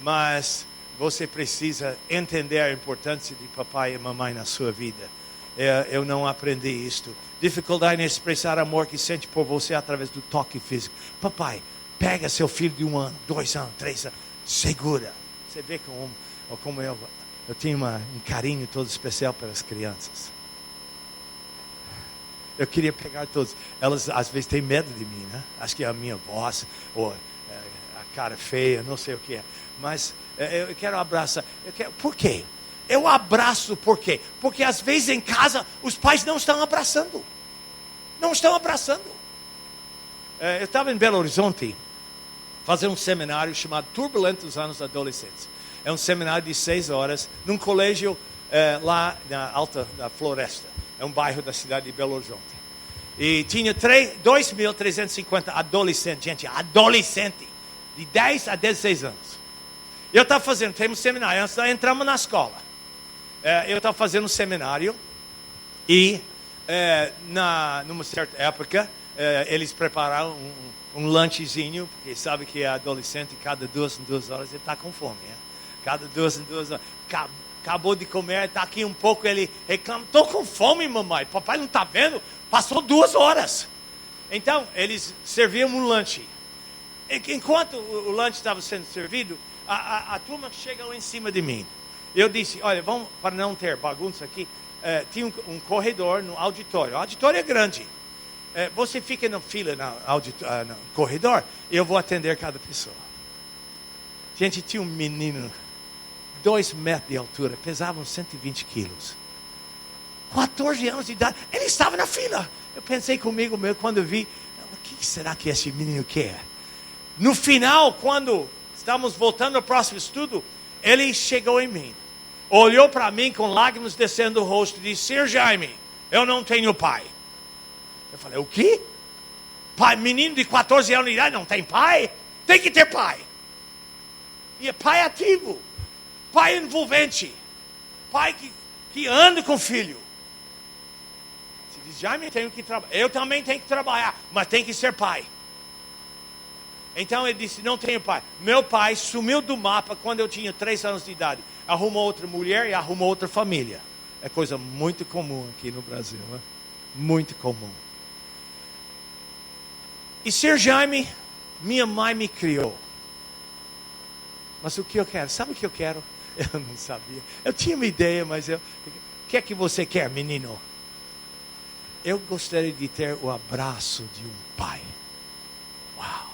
mas você precisa entender a importância de papai e mamãe na sua vida. Eu não aprendi isto. Dificuldade em expressar amor que sente por você através do toque físico. Papai, pega seu filho de 1 ano, 2 anos, 3 anos, segura. Você vê como eu tenho um carinho todo especial pelas crianças. Eu queria pegar todos. Elas às vezes têm medo de mim, né? Acho que é a minha voz, ou a cara feia, não sei o que é. Mas eu quero abraçar. Por quê? Eu abraço por quê? Porque às vezes em casa os pais não estão abraçando. Não estão abraçando. Eu estava em Belo Horizonte fazendo um seminário chamado Turbulentos Anos Adolescentes. É um seminário de 6 horas num colégio lá na Alta da Floresta. É um bairro da cidade de Belo Horizonte. E tinha 2.350 adolescentes. Gente, adolescente. De 10 a 16 anos. Eu estava fazendo, temos um seminário, antes entramos na escola. Eu estava fazendo um seminário e numa certa época eles prepararam um lanchezinho, porque sabe que é adolescente, cada 2 em 2 horas ele está com fome. Cada 2 em 2 horas, acabou de comer, está aqui um pouco, ele reclama, estou com fome, mamãe, papai não está vendo, passou 2 horas. Então eles serviam um lanche. Enquanto o lanche estava sendo servido, a turma chegou em cima de mim. Eu disse, olha, vamos, para não ter bagunça aqui, tinha um corredor no auditório. O auditório é grande. Você fica na fila no corredor, eu vou atender cada pessoa. Gente, tinha um menino, 2 metros de altura, pesava uns 120 quilos. 14 anos de idade, ele estava na fila. Eu pensei comigo mesmo, quando eu vi, o que será que esse menino quer? No final, quando estamos voltando ao próximo estudo, ele chegou em mim, olhou para mim com lágrimas descendo o rosto e disse, Sr. Jaime, eu não tenho pai. Eu falei, o quê? Pai, menino de 14 anos de idade não tem pai? Tem que ter pai. E é pai ativo, pai envolvente, pai que anda com o filho. Você diz, Jaime, eu também tenho que trabalhar, mas tem que ser pai. Então ele disse, não tenho pai. Meu pai sumiu do mapa quando eu tinha 3 anos de idade. Arrumou outra mulher e arrumou outra família. É coisa muito comum aqui no Brasil, né? Muito comum. E Sr. Jaime, minha mãe me criou. Mas o que eu quero? Sabe o que eu quero? Eu não sabia. Eu tinha uma ideia, mas o que é que você quer, menino? Eu gostaria de ter o abraço de um pai. Uau!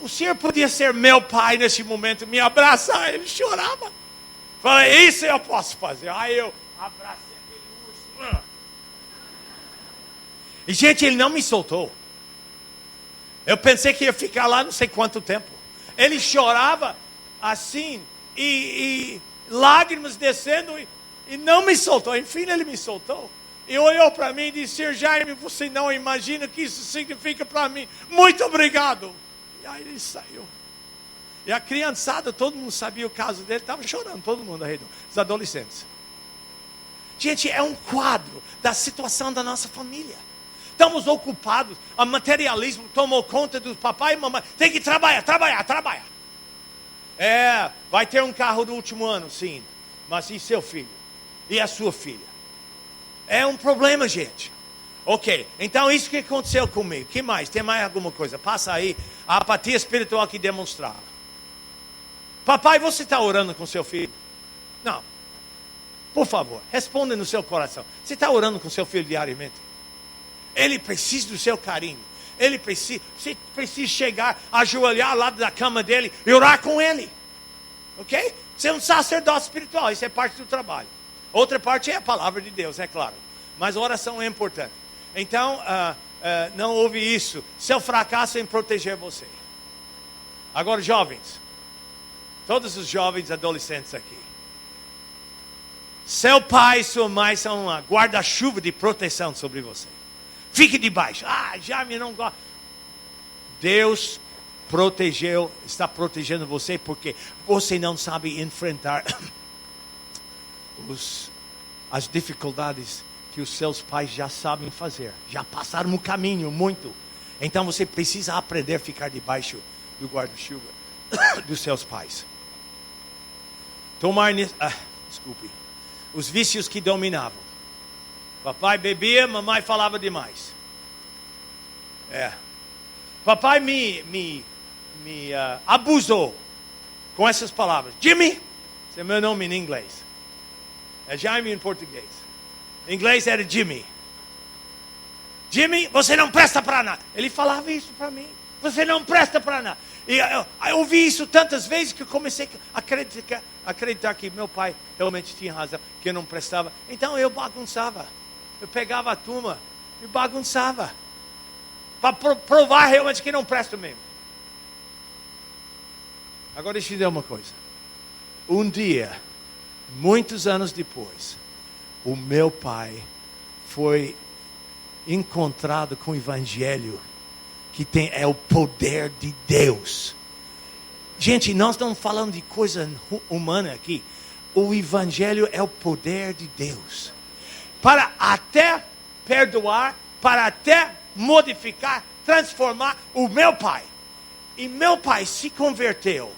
O senhor podia ser meu pai nesse momento, me abraçar. Ele chorava. Falei, isso eu posso fazer. Aí eu abracei aquele urso. E gente, ele não me soltou. Eu pensei que ia ficar lá não sei quanto tempo. Ele chorava assim, e lágrimas descendo, e não me soltou. Enfim, ele me soltou. E olhou para mim e disse, Sr. Jaime, você não imagina o que isso significa para mim. Muito obrigado. E aí ele saiu. E a criançada, todo mundo sabia o caso dele, estava chorando, todo mundo ao redor, os adolescentes. Gente, é um quadro da situação da nossa família. Estamos ocupados, o materialismo tomou conta do papai e mamãe. Tem que trabalhar. Vai ter um carro do último ano, sim. Mas e seu filho? E a sua filha? É um problema, gente. Ok, então isso que aconteceu comigo. Que mais? Tem mais alguma coisa? Passa aí a apatia espiritual que demonstrava. Papai, você está orando com seu filho? Não. Por favor, responda no seu coração. Você está orando com seu filho diariamente? Ele precisa do seu carinho. Você precisa chegar, ajoelhar ao lado da cama dele e orar com ele. Ok? Você é um sacerdote espiritual, isso é parte do trabalho. Outra parte é a palavra de Deus, é claro. Mas a oração é importante. Então, não houve isso. Seu fracasso em proteger você. Agora, jovens. Todos os jovens adolescentes aqui. Seu pai e sua mãe são uma guarda-chuva de proteção sobre você. Fique debaixo. Jaime não gosta. Deus está protegendo você porque você não sabe enfrentar as dificuldades que os seus pais já sabem fazer. Já passaram um caminho muito. Então você precisa aprender a ficar debaixo do guarda-chuva dos seus pais. Desculpe. Os vícios que dominavam. Papai bebia, mamãe falava demais. Papai me abusou com essas palavras. Jimmy, esse é meu nome em inglês. É Jaime em português. Em inglês era Jimmy. Jimmy, você não presta para nada. Ele falava isso para mim. Você não presta para nada. E eu ouvi isso tantas vezes que eu comecei a acreditar que meu pai realmente tinha razão, que eu não prestava. Então eu bagunçava. Eu pegava a turma e bagunçava. Para provar realmente que não presto mesmo. Agora deixa eu dizer uma coisa. Um dia, muitos anos depois, o meu pai foi encontrado com o evangelho que é o poder de Deus. Gente, nós estamos falando de coisa humana aqui. O evangelho é o poder de Deus. Para até perdoar, para até modificar, transformar o meu pai. E meu pai se converteu.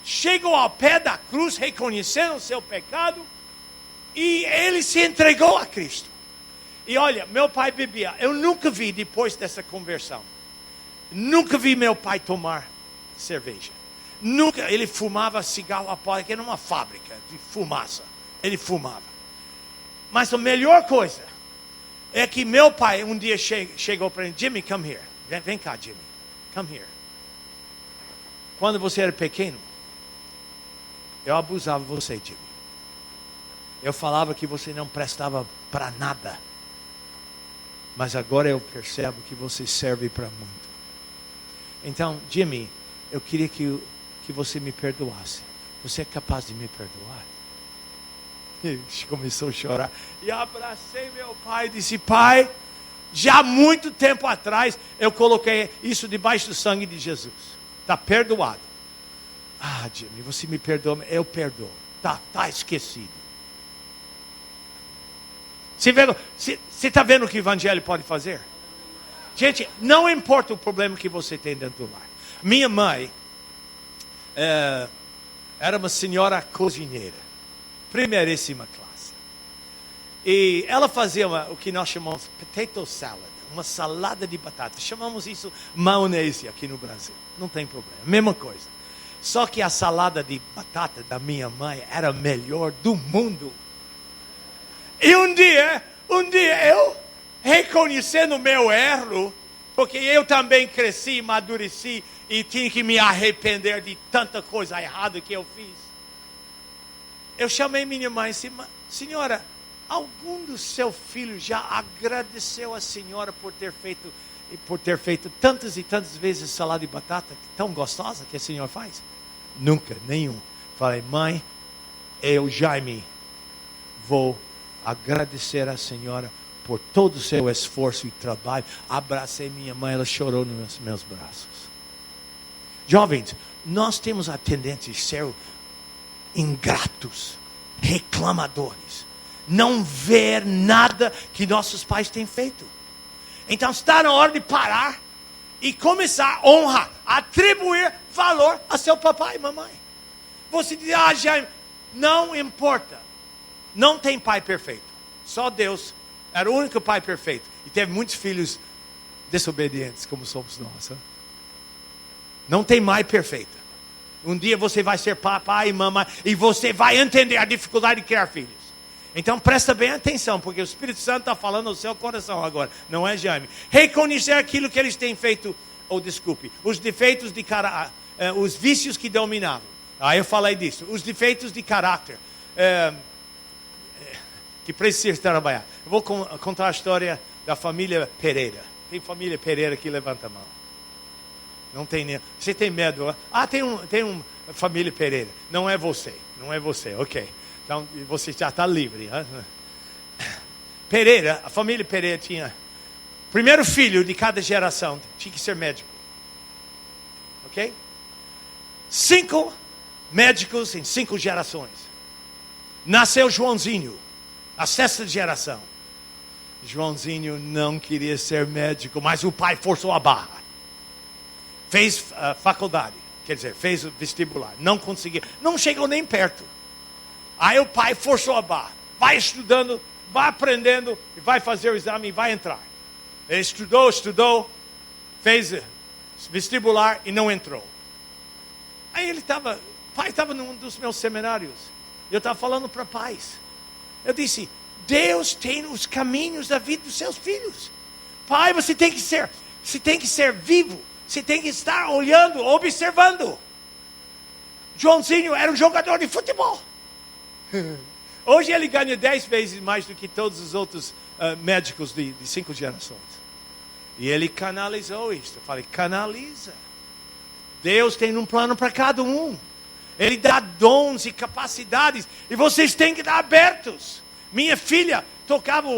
Chegou ao pé da cruz, reconhecendo o seu pecado. E ele se entregou a Cristo. E olha, meu pai bebia. Eu nunca vi depois dessa conversão. Nunca vi meu pai tomar cerveja. Nunca. Ele fumava cigarro após, que era uma fábrica de fumaça. Ele fumava. Mas a melhor coisa é que meu pai um dia chegou para ele. Jimmy, come here. Vem cá, Jimmy. Come here. Quando você era pequeno, eu abusava de você, Jimmy. Eu falava que você não prestava para nada. Mas agora eu percebo que você serve para muito. Então, Jimmy, eu queria que você me perdoasse. Você é capaz de me perdoar? Ele começou a chorar. E abracei meu pai e disse: pai, já há muito tempo atrás eu coloquei isso debaixo do sangue de Jesus. Está perdoado. Jimmy, você me perdoa? Eu perdoo. Tá esquecido. Você está vendo o que o evangelho pode fazer? Gente, não importa o problema que você tem dentro do lar. Minha mãe era uma senhora cozinheira. Primeiríssima classe. E ela fazia o que nós chamamos potato salad. Uma salada de batata. Chamamos isso maionese aqui no Brasil. Não tem problema. Mesma coisa. Só que a salada de batata da minha mãe era a melhor do mundo. E um dia eu, reconhecendo o meu erro, porque eu também cresci, amadureci e tinha que me arrepender de tanta coisa errada que eu fiz. Eu chamei minha mãe e disse: senhora, algum dos seus filhos já agradeceu a senhora por ter feito tantas e tantas vezes salada de batata tão gostosa que a senhora faz? Nunca, nenhum. Falei: mãe, eu, Jaime, vou agradecer a senhora por todo o seu esforço e trabalho. Abracei minha mãe, ela chorou nos meus braços. Jovens, nós temos a tendência de ser ingratos, reclamadores, não ver nada que nossos pais têm feito. Então está na hora de parar e começar a honrar, a atribuir valor a seu papai e mamãe. Você diz: Jaime, não importa. Não tem pai perfeito. Só Deus era o único pai perfeito. E teve muitos filhos desobedientes, como somos nós. Não tem mãe perfeita. Um dia você vai ser papai e mamãe, e você vai entender a dificuldade de criar filhos. Então presta bem atenção, porque o Espírito Santo está falando no seu coração agora, não é Jaime. Reconhecer aquilo que eles têm feito, os defeitos de caráter, os vícios que dominavam. Eu falei disso, os defeitos de caráter, que precisa trabalhar. Eu vou contar a história da família Pereira. Tem família Pereira que levanta a mão. Não tem nem. Você tem medo? Tem uma família Pereira. Não é você, ok. Então você já está livre. Pereira, a família Pereira tinha. Primeiro filho de cada geração tinha que ser médico. Ok? 5 médicos em 5 gerações. Nasceu Joãozinho, a 6ª geração. Joãozinho não queria ser médico, mas o pai forçou a barra. Fez faculdade, quer dizer, fez o vestibular. Não conseguiu, não chegou nem perto. Aí o pai forçou a barra. Vai estudando, vai aprendendo, e vai fazer o exame e vai entrar. Ele estudou, fez vestibular e não entrou. Aí o pai estava num dos meus seminários. Eu estava falando para pais. Eu disse, Deus tem os caminhos da vida dos seus filhos. Pai, você tem que ser vivo. Você tem que estar olhando, observando. Joãozinho era um jogador de futebol. Hoje ele ganha 10 vezes mais do que todos os outros médicos de 5 gerações. E ele canalizou isso. Eu falei, canaliza. Deus tem um plano para cada um. Ele dá dons e capacidades. E vocês têm que estar abertos. Minha filha tocava,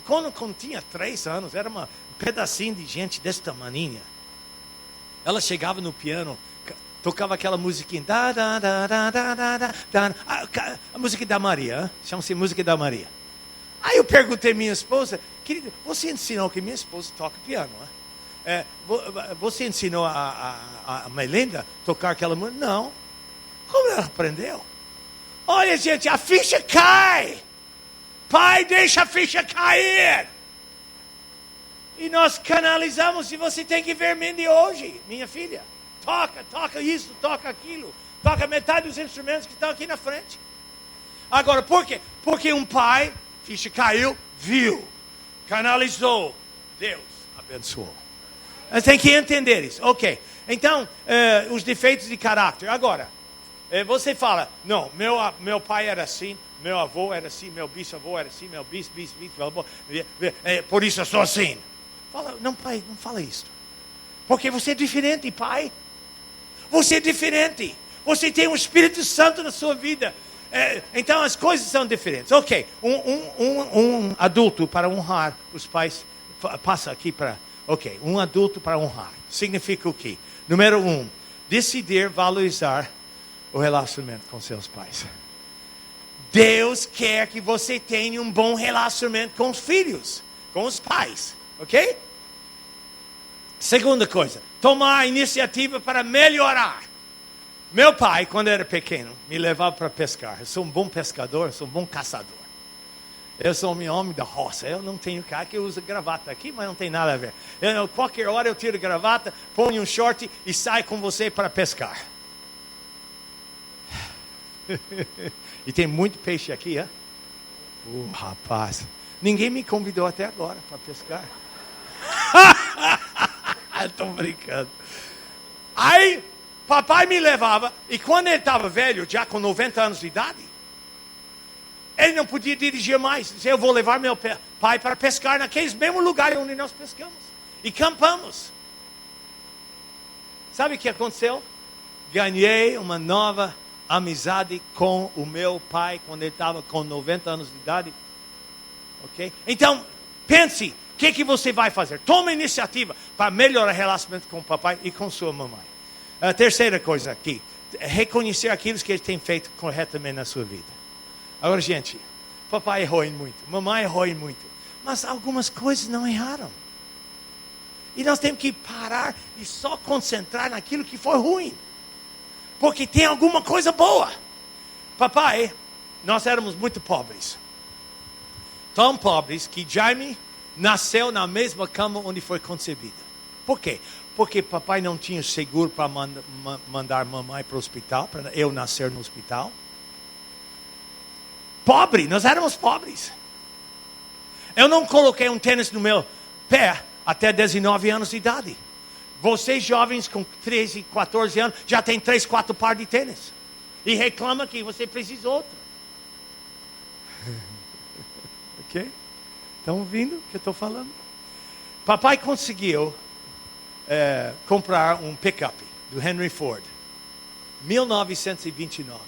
quando tinha 3 anos, era um pedacinho de gente desse tamaninho. Ela chegava no piano, tocava aquela musiquinha, a música da Maria, chama-se Música da Maria. Aí eu perguntei à minha esposa, querida, você ensinou que minha esposa toca piano, né? Você ensinou a Melinda a tocar aquela música? Não. Como ela aprendeu? Olha, gente, a ficha cai. Pai, deixa a ficha cair. E nós canalizamos, e você tem que ver Mindy hoje, minha filha. Toca isso, toca aquilo. Toca metade dos instrumentos que estão aqui na frente. Agora, por quê? Porque um pai, ficha caiu, viu, canalizou. Deus abençoou. Nós temos que entender isso. Ok. Então, os defeitos de caráter. Agora, você fala, não, meu pai era assim, meu avô era assim, meu bisavô era assim, meu bisavô, por isso eu sou assim. Fala, não, pai, não fala isso. Porque você é diferente, pai. Você é diferente. Você tem um Espírito Santo na sua vida. Então as coisas são diferentes. Ok, um adulto para honrar os pais, passa aqui para... Ok, um adulto para honrar. Significa o quê? Número 1, decidir valorizar o relacionamento com seus pais. Deus quer que você tenha um bom relacionamento com os filhos, com os pais. Ok? Segunda coisa, tomar a iniciativa para melhorar. Meu pai, quando era pequeno, me levava para pescar. Eu sou um bom pescador, eu sou um bom caçador. Eu sou um homem da roça. Eu não tenho cara que usa gravata aqui, mas não tem nada a ver. Qualquer hora eu tiro a gravata, ponho um short e saio com você para pescar. E tem muito peixe aqui, é? Rapaz, ninguém me convidou até agora para pescar. Estou brincando. Aí, papai me levava, e quando ele estava velho, já com 90 anos de idade, ele não podia dirigir mais. Disse, eu vou levar meu pai para pescar naqueles mesmos lugares onde nós pescamos. E campamos. Sabe o que aconteceu? Ganhei uma nova amizade com o meu pai quando ele estava com 90 anos de idade. Ok? Então, pense, o que você vai fazer? Tome iniciativa para melhorar o relacionamento com o papai e com sua mamãe. A terceira coisa aqui, reconhecer aquilo que ele tem feito corretamente na sua vida. Agora, gente, papai errou em muito, mamãe errou em muito, mas algumas coisas não erraram. E nós temos que parar e só concentrar naquilo que foi ruim. Porque tem alguma coisa boa. Papai, nós éramos muito pobres. Tão pobres que Jaime nasceu na mesma cama onde foi concebida. Por quê? Porque papai não tinha seguro para mandar mamãe para o hospital, para eu nascer no hospital. Pobre, nós éramos pobres. Eu não coloquei um tênis no meu pé até 19 anos de idade. Vocês jovens com 13, 14 anos já tem 3, 4 pares de tênis. E reclama que você precisa outro. Ok? Estão ouvindo o que eu estou falando? Papai conseguiu comprar um pick-up do Henry Ford. 1929.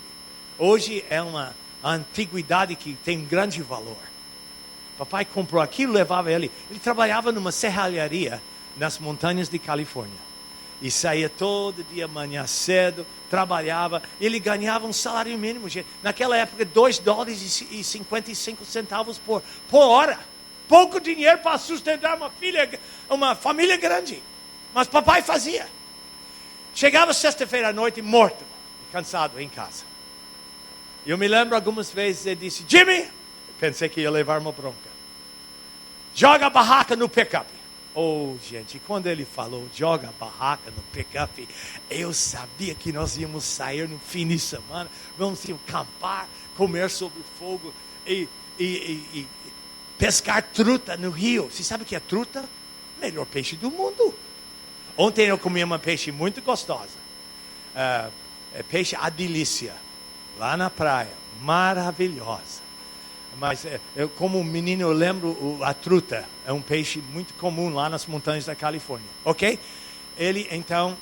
Hoje é uma antiguidade que tem grande valor. Papai comprou aquilo, levava ele. Ele trabalhava numa serralharia nas montanhas de Califórnia. E saía todo dia, manhã cedo, trabalhava. Ele ganhava um salário mínimo. Naquela época, $2,55 por hora. Pouco dinheiro para sustentar uma família grande. Mas papai fazia. Chegava sexta-feira à noite, morto, cansado em casa. Eu me lembro algumas vezes ele disse: Jimmy, pensei que ia levar uma bronca. Joga a barraca no pick-up. Oh, gente, quando ele falou, joga a barraca no pick-up, eu sabia que nós íamos sair no fim de semana, vamos acampar, comer sobre o fogo e pescar truta no rio. Você sabe o que é truta? Melhor peixe do mundo. Ontem eu comi uma peixe muito gostosa. Peixe Adilícia, lá na praia, maravilhosa. Mas eu, como menino, eu lembro a truta. É um peixe muito comum lá nas montanhas da Califórnia. Ok? Então,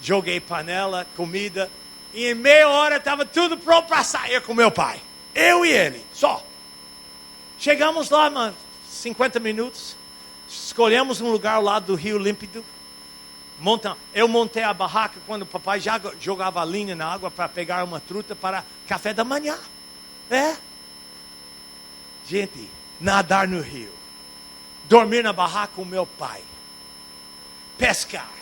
joguei panela, comida. E em meia hora estava tudo pronto para sair com meu pai. Eu e ele, só. Chegamos lá, 50 minutos. Escolhemos um lugar ao lado do rio límpido. Eu montei a barraca quando o papai já jogava a linha na água para pegar uma truta para café da manhã. Gente, nadar no rio, dormir na barraca com meu pai, pescar.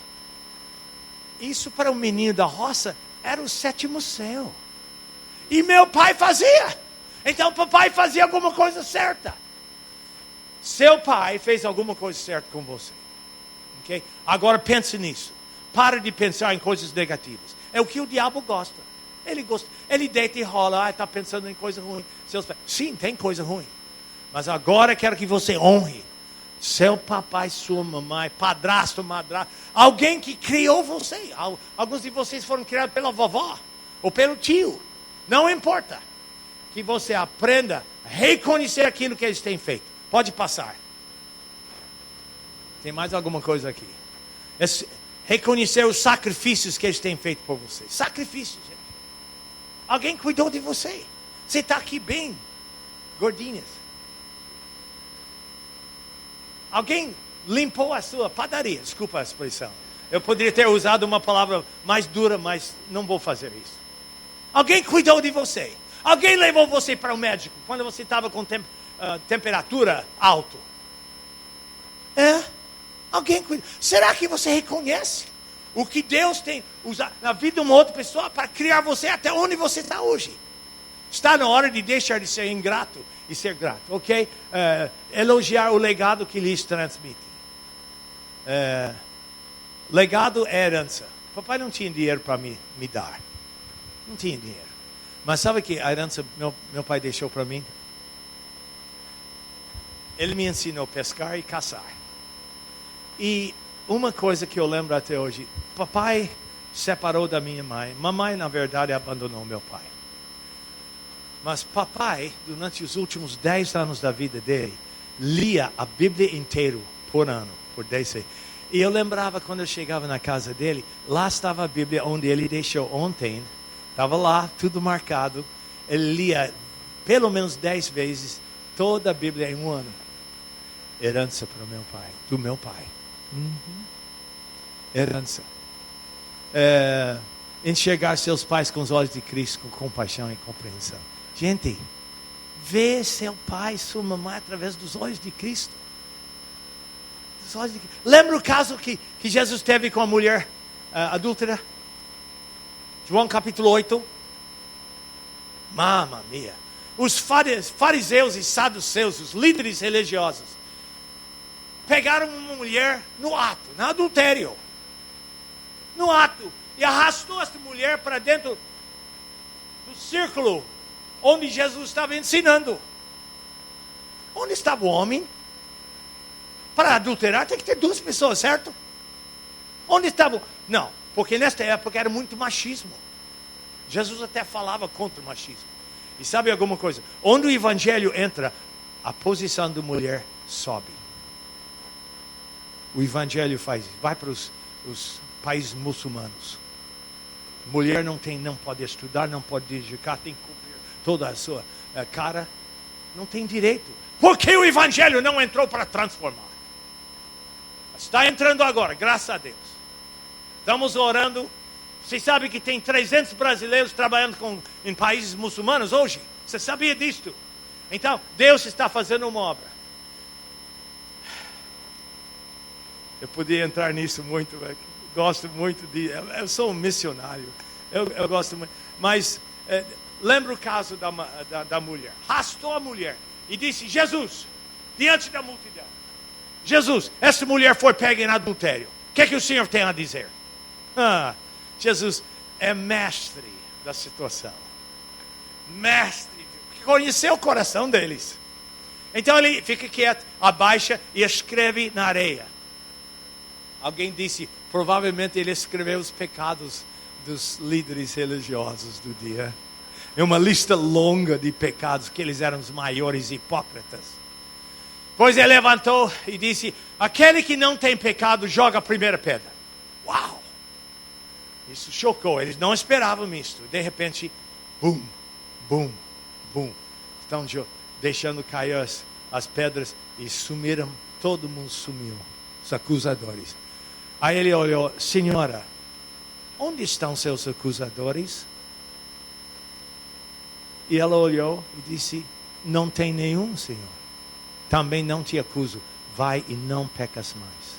Isso para um menino da roça era o sétimo céu. E meu pai fazia. Então o papai fazia alguma coisa certa. Seu pai fez alguma coisa certa com você. Okay? Agora pense nisso. Para de pensar em coisas negativas. É o que o diabo gosta. Ele deita e rola. Está pensando em coisa ruim. Sim, tem coisa ruim. Mas agora quero que você honre seu papai, sua mamãe, padrasto, madrasto. Alguém que criou você. Alguns de vocês foram criados pela vovó. Ou pelo tio. Não importa. Que você aprenda a reconhecer aquilo que eles têm feito. Pode passar. Tem mais alguma coisa aqui? Reconhecer os sacrifícios que eles têm feito por você. Sacrifícios, gente. Alguém cuidou de você. Você está aqui bem, gordinhas. Alguém limpou a sua padaria. Desculpa a expressão. Eu poderia ter usado uma palavra mais dura, mas não vou fazer isso. Alguém cuidou de você. Alguém levou você para o médico quando você estava com temperatura alta. Alguém cuidou. Será que você reconhece o que Deus tem usado na vida de uma outra pessoa para criar você até onde você está hoje? Está na hora de deixar de ser ingrato e ser grato, ok? Elogiar o legado que lhes transmite. Legado é herança. Papai não tinha dinheiro para me dar. Não tinha dinheiro. Mas sabe que a herança meu pai deixou para mim? Ele me ensinou a pescar e caçar. E uma coisa que eu lembro até hoje. Papai separou da minha mãe. Mamãe, na verdade, abandonou meu pai. Mas papai, durante os últimos 10 anos da vida dele, lia a Bíblia inteira por ano, por 10 anos. E eu lembrava quando eu chegava na casa dele, lá estava a Bíblia onde ele deixou ontem. Estava lá, tudo marcado. Ele lia pelo menos 10 vezes toda a Bíblia em um ano. Herança para o meu pai, do meu pai. Herança. Enxergar seus pais com os olhos de Cristo, com compaixão e compreensão. Gente, vê seu pai, sua mamãe através dos olhos de Cristo. Lembra o caso que Jesus teve com a mulher adúltera? João capítulo 8. Mamma mia. Os fariseus e saduceus, os líderes religiosos, pegaram uma mulher no ato, no adultério. No ato. E arrastou essa mulher para dentro do círculo onde Jesus estava ensinando. Onde estava o homem? Para adulterar tem que ter 2 pessoas, certo? Onde estava? Não, porque nesta época era muito machismo. Jesus até falava contra o machismo. E sabe alguma coisa? Onde o evangelho entra, a posição da mulher sobe. O evangelho faz isso. Vai para os países muçulmanos. Mulher não pode estudar, não pode dirigir carro, tem que cobrir toda a sua cara. Não tem direito. Porque o evangelho não entrou para transformar. Está entrando agora, graças a Deus. Estamos orando. Você sabe que tem 300 brasileiros trabalhando em países muçulmanos hoje? Você sabia disso? Então, Deus está fazendo uma obra. Eu podia entrar nisso muito, gosto muito de... Eu sou um missionário, eu gosto muito. Mas, lembra o caso da mulher. Arrastou a mulher e disse, Jesus, diante da multidão. Jesus, essa mulher foi pega em adultério. O que é que o Senhor tem a dizer? Jesus é mestre da situação. Mestre, que conheceu o coração deles. Então ele fica quieto, abaixa e escreve na areia. Alguém disse, provavelmente ele escreveu os pecados dos líderes religiosos do dia. É uma lista longa de pecados, que eles eram os maiores hipócritas. Pois ele levantou e disse, aquele que não tem pecado, joga a primeira pedra. Uau! Isso chocou, eles não esperavam isso. De repente, bum, bum, bum. Estão deixando cair as pedras e sumiram, todo mundo sumiu, os acusadores. Aí ele olhou, senhora, onde estão seus acusadores? E ela olhou e disse, não tem nenhum, Senhor. Também não te acuso, vai e não pecas mais.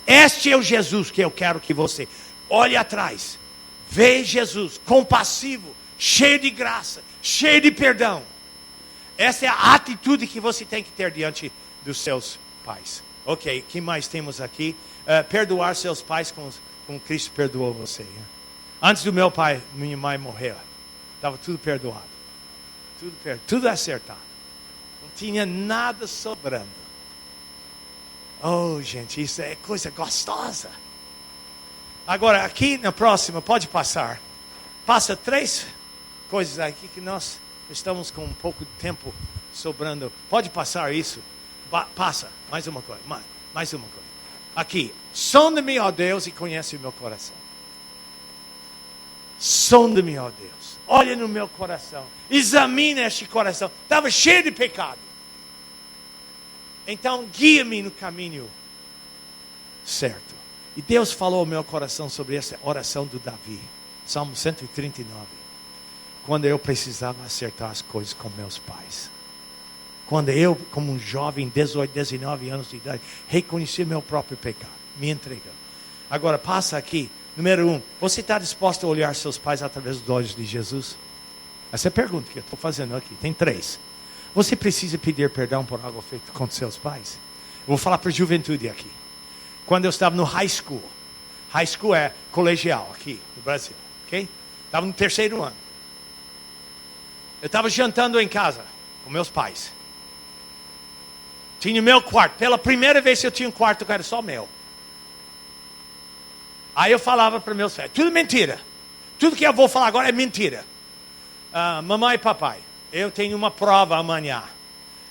Este é o Jesus que eu quero que você olhe atrás. Vê Jesus compassivo, cheio de graça, cheio de perdão. Essa é a atitude que você tem que ter diante dos seus pais. Ok, o que mais temos aqui? Perdoar seus pais como Cristo perdoou você. Antes do meu pai, minha mãe morrer, estava tudo perdoado. Tudo acertado. Não tinha nada sobrando. Oh, gente, isso é coisa gostosa. Agora, aqui na próxima, pode passar. Passa 3 coisas aqui que nós estamos com um pouco de tempo sobrando. Pode passar isso. Passa. Mais uma coisa. Mais uma coisa. Aqui. Sonda-me, ó Deus, e conhece o meu coração. Sonda-me, ó Deus. Olha no meu coração. Examina este coração. Estava cheio de pecado. Então, guia-me no caminho certo. E Deus falou ao meu coração sobre essa oração do Davi. Salmo 139. Quando eu precisava acertar as coisas com meus pais. Quando eu, como um jovem, 18, 19 anos de idade, reconheci meu próprio pecado. Me entregando. Agora, passa aqui. Número 1. Você está disposto a olhar seus pais através dos olhos de Jesus? Essa é a pergunta que eu estou fazendo aqui. Tem 3. Você precisa pedir perdão por algo feito contra seus pais? Eu vou falar para a juventude aqui. Quando eu estava no high school. High school é colegial aqui no Brasil. Ok? Estava no 3º ano. Eu estava jantando em casa com meus pais. Tinha meu quarto. Pela primeira vez eu tinha um quarto que era só meu. Aí eu falava para meus filhos, tudo mentira. Tudo que eu vou falar agora é mentira. Mamãe e papai, eu tenho uma prova amanhã.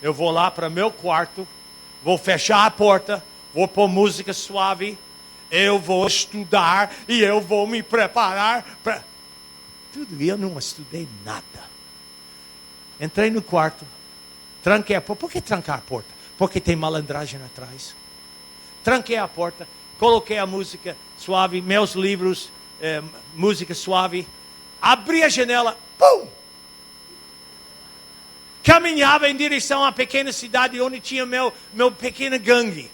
Eu vou lá para meu quarto, vou fechar a porta, vou pôr música suave, eu vou estudar e eu vou me preparar para... Tudo, eu não estudei nada. Entrei no quarto, tranquei a porta. Por que trancar a porta? Porque tem malandragem atrás. Tranquei a porta, coloquei a música suave, meus livros, música suave. Abri a janela, pum! Caminhava em direção à pequena cidade onde tinha meu pequeno gangue.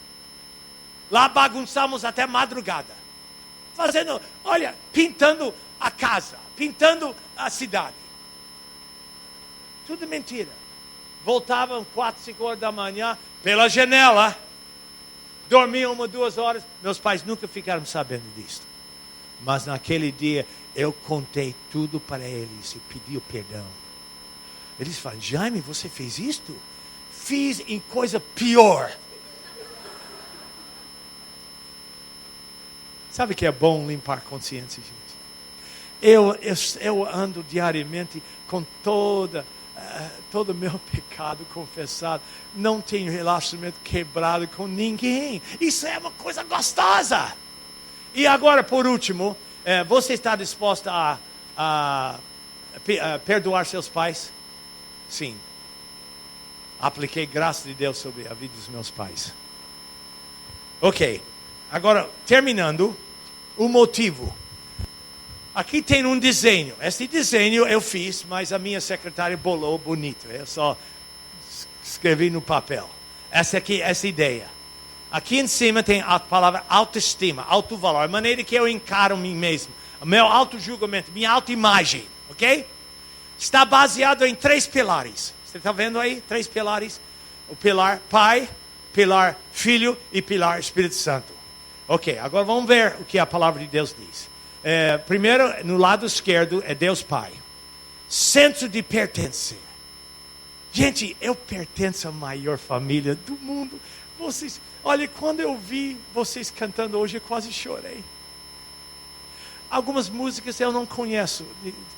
Lá bagunçamos até madrugada. Fazendo, olha, pintando a casa, pintando a cidade. Tudo mentira. Voltavam 4, 5 horas da manhã pela janela. Dormiam 1, 2 horas. Meus pais nunca ficaram sabendo disso. Mas naquele dia eu contei tudo para eles e pedi o perdão. Eles falam, Jaime, você fez isto? Fiz em coisa pior. Sabe que é bom limpar a consciência, gente? Eu ando diariamente com todo o meu pecado confessado. Não tenho relacionamento quebrado com ninguém. Isso é uma coisa gostosa. E agora, por último, você está disposta a perdoar seus pais? Sim. Apliquei graça de Deus sobre a vida dos meus pais. Ok. Agora, terminando, o motivo. Aqui tem um desenho. Esse desenho eu fiz, mas a minha secretária bolou bonito. Eu só escrevi no papel. Essa ideia. Aqui em cima tem a palavra autoestima, alto valor. A maneira que eu encaro mim mesmo. O meu auto-julgamento, minha autoimagem. Ok? Está baseado em 3 pilares. Você está vendo aí? 3 pilares. O pilar Pai, pilar Filho e pilar Espírito Santo. Ok, agora vamos ver o que a palavra de Deus diz. Primeiro, no lado esquerdo, é Deus Pai. Senso de pertencer. Gente, eu pertenço à maior família do mundo. Olha, quando eu vi vocês cantando hoje, eu quase chorei. Algumas músicas eu não conheço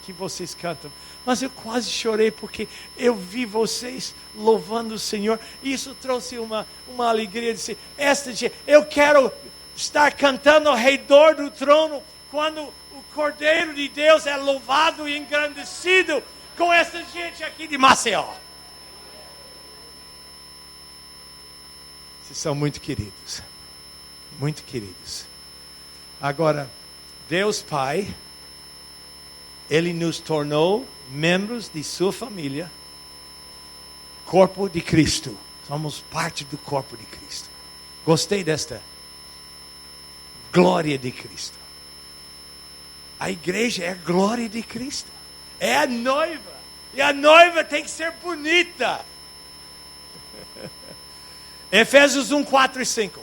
que vocês cantam, mas eu quase chorei porque eu vi vocês louvando o Senhor. Isso trouxe uma alegria de ser. Eu quero estar cantando ao redor do trono quando o Cordeiro de Deus é louvado e engrandecido com essa gente aqui de Maceió. Vocês são muito queridos. Muito queridos. Agora, Deus Pai, Ele nos tornou membros de sua família, corpo de Cristo. Somos parte do corpo de Cristo. Gostei desta glória de Cristo. A igreja é a glória de Cristo. É a noiva. E a noiva tem que ser bonita. Efésios 1, 4 e 5.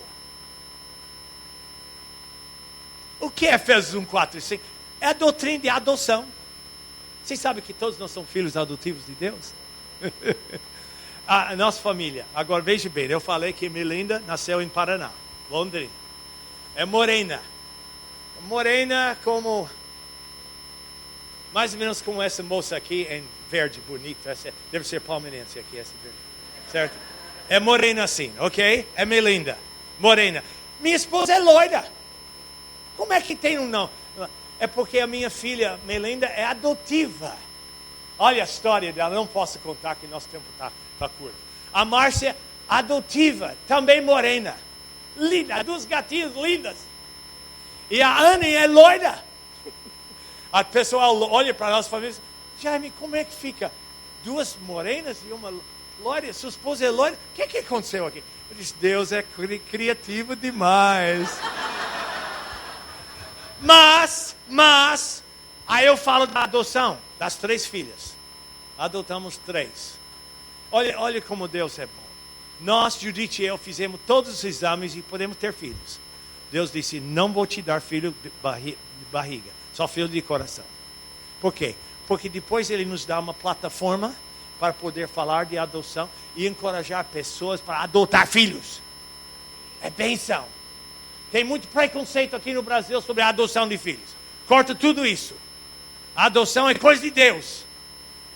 O que é Efésios 1, 4 e 5? É a doutrina de adoção. Vocês sabem que todos nós somos filhos adotivos de Deus? A nossa família. Agora veja bem, eu falei que Melinda nasceu em Paraná, Londrina. É morena. Morena como... mais ou menos como essa moça aqui, em verde, bonito. Deve ser palmeirense aqui, essa verde. Certo? É morena assim, ok? É Melinda. Morena. Minha esposa é loira. Como é que tem um não? É porque a minha filha, Melinda, é adotiva. Olha a história dela, não posso contar que nosso tempo está curto. A Márcia, adotiva, também morena. Linda, 2 gatinhas lindas. E a Anne é loira. A pessoa olha para nós e fala, Jaime, como é que fica? 2 morenas e uma loira? Sua esposa é loira? O que aconteceu aqui? Eu disse, Deus é criativo demais. Mas, aí eu falo da adoção das 3 filhas. Adotamos 3. Olha como Deus é bom. Nós, Judite e eu, fizemos todos os exames e podemos ter filhos. Deus disse, não vou te dar filho de barriga, só filho de coração. Por quê? Porque depois Ele nos dá uma plataforma para poder falar de adoção e encorajar pessoas para adotar filhos. É bênção. Tem muito preconceito aqui no Brasil sobre a adoção de filhos. Corta tudo isso. A adoção é coisa de Deus.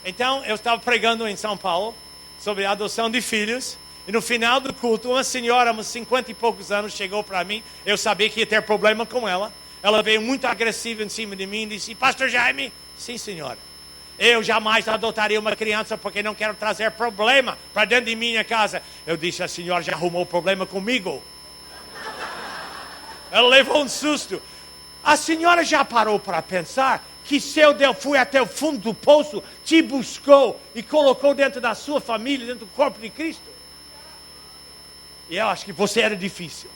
Então, eu estava pregando em São Paulo sobre a adoção de filhos. E no final do culto, uma senhora, uns 50 e poucos anos, chegou para mim. Eu sabia que ia ter problema com ela. Ela veio muito agressiva em cima de mim e disse, Pastor Jaime, sim senhora, eu jamais adotaria uma criança porque não quero trazer problema para dentro de minha casa. Eu disse, a senhora já arrumou problema comigo. Ela levou um susto. A senhora já parou para pensar que seu Deus foi até o fundo do poço, te buscou e colocou dentro da sua família, dentro do corpo de Cristo? E eu acho que você era difícil.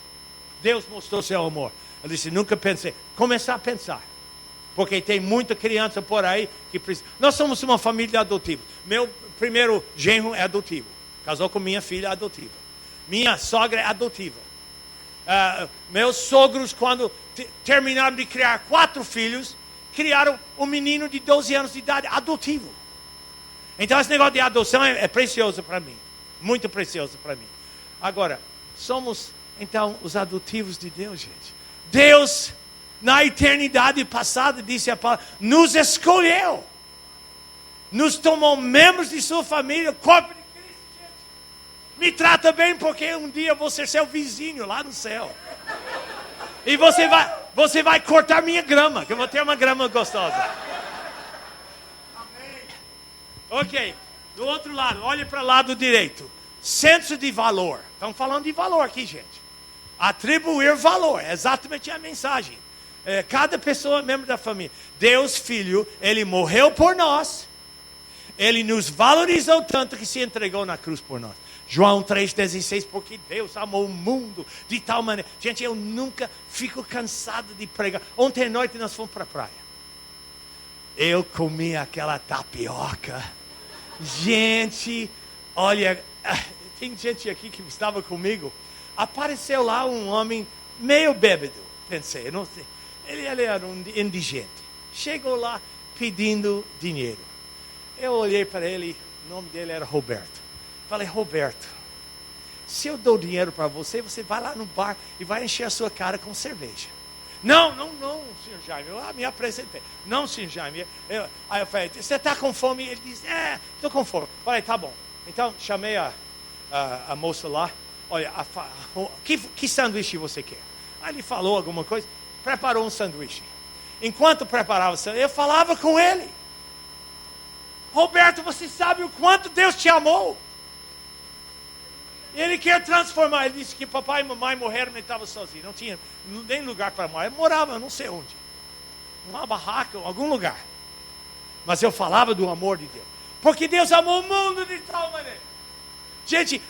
Deus mostrou seu amor. Eu disse, nunca pensei. Começar a pensar. Porque tem muita criança por aí que precisa. Nós somos uma família adotiva. Meu primeiro genro é adotivo. Casou com minha filha adotiva. Minha sogra é adotiva. Meus sogros, quando terminaram de criar 4 filhos, criaram um menino de 12 anos de idade adotivo. Então esse negócio de adoção é precioso para mim. Muito precioso para mim. Agora, somos então os adotivos de Deus, gente. Deus, na eternidade passada, disse a palavra, nos escolheu. Nos tomou membros de sua família, corpo de Cristo, gente. Me trata bem porque um dia eu vou ser seu vizinho lá no céu. E você vai cortar minha grama, que eu vou ter uma grama gostosa. Amém. Ok, do outro lado, olhe para o lado direito. Senso de valor. Estamos falando de valor aqui, gente. Atribuir valor, é exatamente a mensagem. Cada pessoa é membro da família. Deus, Filho, Ele morreu por nós. Ele nos valorizou tanto que se entregou na cruz por nós. João 3,16, porque Deus amou o mundo de tal maneira. Gente, eu nunca fico cansado de pregar. Ontem à noite nós fomos para a praia. Eu comi aquela tapioca. Gente, olha, tem gente aqui que estava comigo. Apareceu lá um homem meio bêbado. Pensei, não sei. Ele era um indigente. Chegou lá pedindo dinheiro. Eu olhei para ele, o nome dele era Roberto. Falei, Roberto, se eu dou dinheiro para você, você vai lá no bar e vai encher a sua cara com cerveja. Não, senhor Jaime, eu me apresentei. Não, senhor Jaime. Aí eu falei, você está com fome? Ele disse, estou com fome. Falei, tá bom. Então, chamei a moça lá. Olha, que sanduíche você quer? Aí ele falou alguma coisa, preparou um sanduíche. Enquanto preparava o sanduíche, eu falava com ele. Roberto, você sabe o quanto Deus te amou? Ele quer transformar. Ele disse que papai e mamãe morreram e ele estava sozinho. Não tinha nem lugar para morar. Eu morava não sei onde. Numa barraca, em algum lugar. Mas eu falava do amor de Deus. Porque Deus amou o mundo de tal maneira. Gente,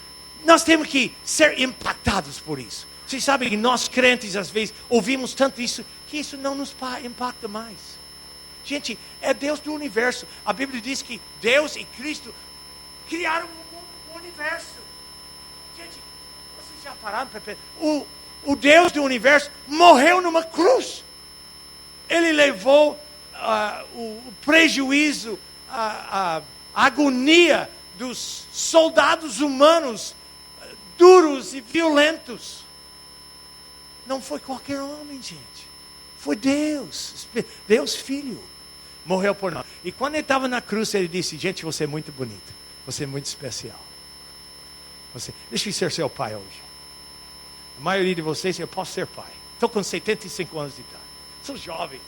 nós temos que ser impactados por isso. Vocês sabem que nós crentes, às vezes, ouvimos tanto isso, que isso não nos impacta mais. Gente, é Deus do universo. A Bíblia diz que Deus e Cristo criaram o universo. Gente, vocês já pararam para pensar? O Deus do universo morreu numa cruz. Ele levou o prejuízo, a agonia dos soldados humanos duros e violentos. Não foi qualquer homem, gente. Foi Deus. Deus Filho. Morreu por nós. E quando ele estava na cruz, ele disse, gente, você é muito bonito. Você é muito especial. Deixa eu ser seu pai hoje. A maioria de vocês, eu posso ser pai. Estou com 75 anos de idade. Sou jovem.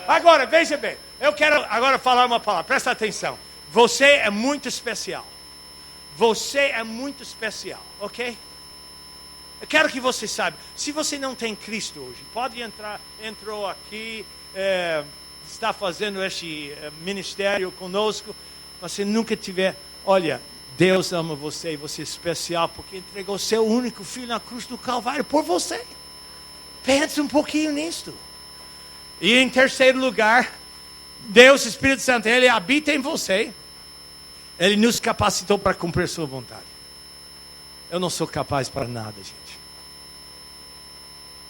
Agora, veja bem. Eu quero agora falar uma palavra. Presta atenção. Você é muito especial. Você é muito especial, ok? Eu quero que você saiba, se você não tem Cristo hoje, pode entrar, entrou aqui, está fazendo este ministério conosco, você nunca tiver, olha, Deus ama você e você é especial porque entregou seu único filho na cruz do Calvário por você. Pense um pouquinho nisso. E em terceiro lugar, Deus, Espírito Santo, Ele habita em você. Ele nos capacitou para cumprir sua vontade. Eu não sou capaz para nada, gente.